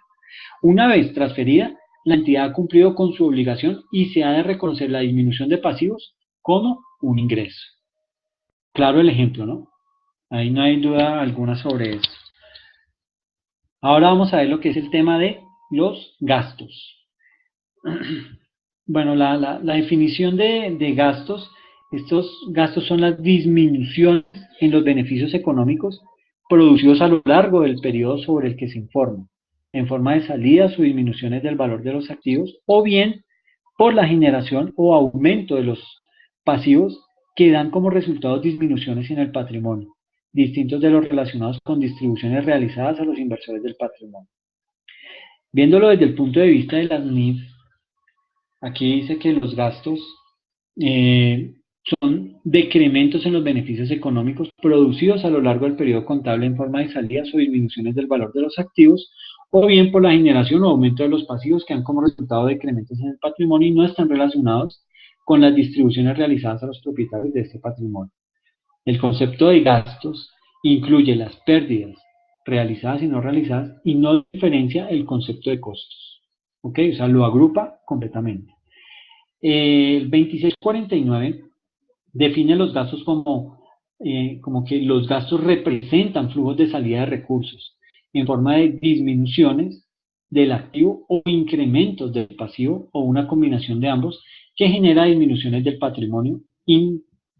Una vez transferida, la entidad ha cumplido con su obligación y se ha de reconocer la disminución de pasivos como un ingreso. Claro el ejemplo, ¿no? Ahí no hay duda alguna sobre eso. Ahora vamos a ver lo que es el tema de los gastos. Bueno, la definición de gastos: estos gastos son las disminuciones en los beneficios económicos producidos a lo largo del periodo sobre el que se informa, en forma de salidas o disminuciones del valor de los activos, o bien por la generación o aumento de los pasivos que dan como resultado disminuciones en el patrimonio, distintos de los relacionados con distribuciones realizadas a los inversores del patrimonio. Viéndolo desde el punto de vista de las NIF, aquí dice que los gastos son decrementos en los beneficios económicos producidos a lo largo del periodo contable en forma de salidas o disminuciones del valor de los activos, o bien por la generación o aumento de los pasivos que dan como resultado decrementos en el patrimonio y no están relacionados con las distribuciones realizadas a los propietarios de este patrimonio. El concepto de gastos incluye las pérdidas realizadas y no realizadas y no diferencia el concepto de costos. ¿Ok? O sea, lo agrupa completamente. El 2649 define los gastos como que los gastos representan flujos de salida de recursos en forma de disminuciones del activo o incrementos del pasivo o una combinación de ambos que genera disminuciones del patrimonio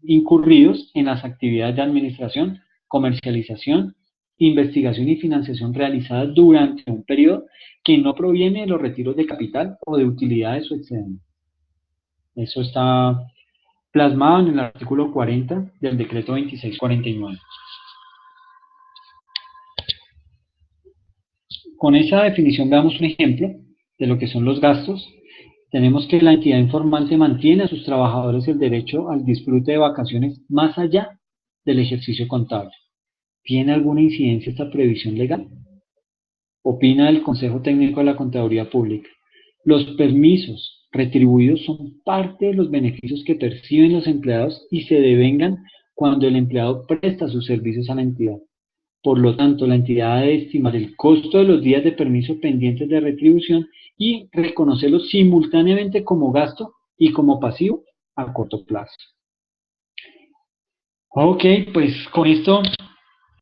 incurridos en las actividades de administración, comercialización, investigación y financiación realizadas durante un periodo que no proviene de los retiros de capital o de utilidades o excedentes. Eso está plasmado en el artículo 40 del decreto 2649. Con esa definición veamos un ejemplo de lo que son los gastos. Tenemos que la entidad informante mantiene a sus trabajadores el derecho al disfrute de vacaciones más allá del ejercicio contable. ¿Tiene alguna incidencia esta previsión legal? Opina el Consejo Técnico de la Contaduría Pública: los permisos retribuidos son parte de los beneficios que perciben los empleados y se devengan cuando el empleado presta sus servicios a la entidad. Por lo tanto, la entidad debe estimar el costo de los días de permiso pendientes de retribución y reconocerlos simultáneamente como gasto y como pasivo a corto plazo. Ok, pues con esto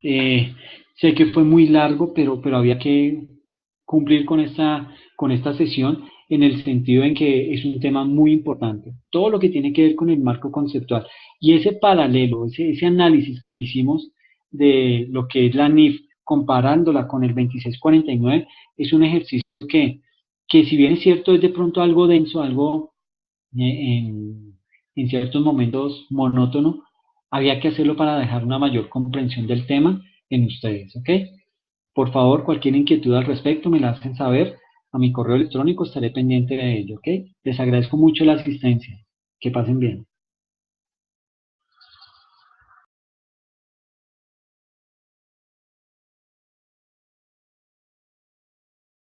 sé que fue muy largo, pero había que cumplir con esta sesión en el sentido en que es un tema muy importante. Todo lo que tiene que ver con el marco conceptual y ese paralelo, ese análisis que hicimos de lo que es la NIF comparándola con el 2649 es un ejercicio que si bien es cierto es de pronto algo denso, algo en ciertos momentos monótono, había que hacerlo para dejar una mayor comprensión del tema en ustedes, ¿ok? Por favor, cualquier inquietud al respecto me la hacen saber a mi correo electrónico, estaré pendiente de ello, ¿ok? Les agradezco mucho la asistencia. Que pasen bien.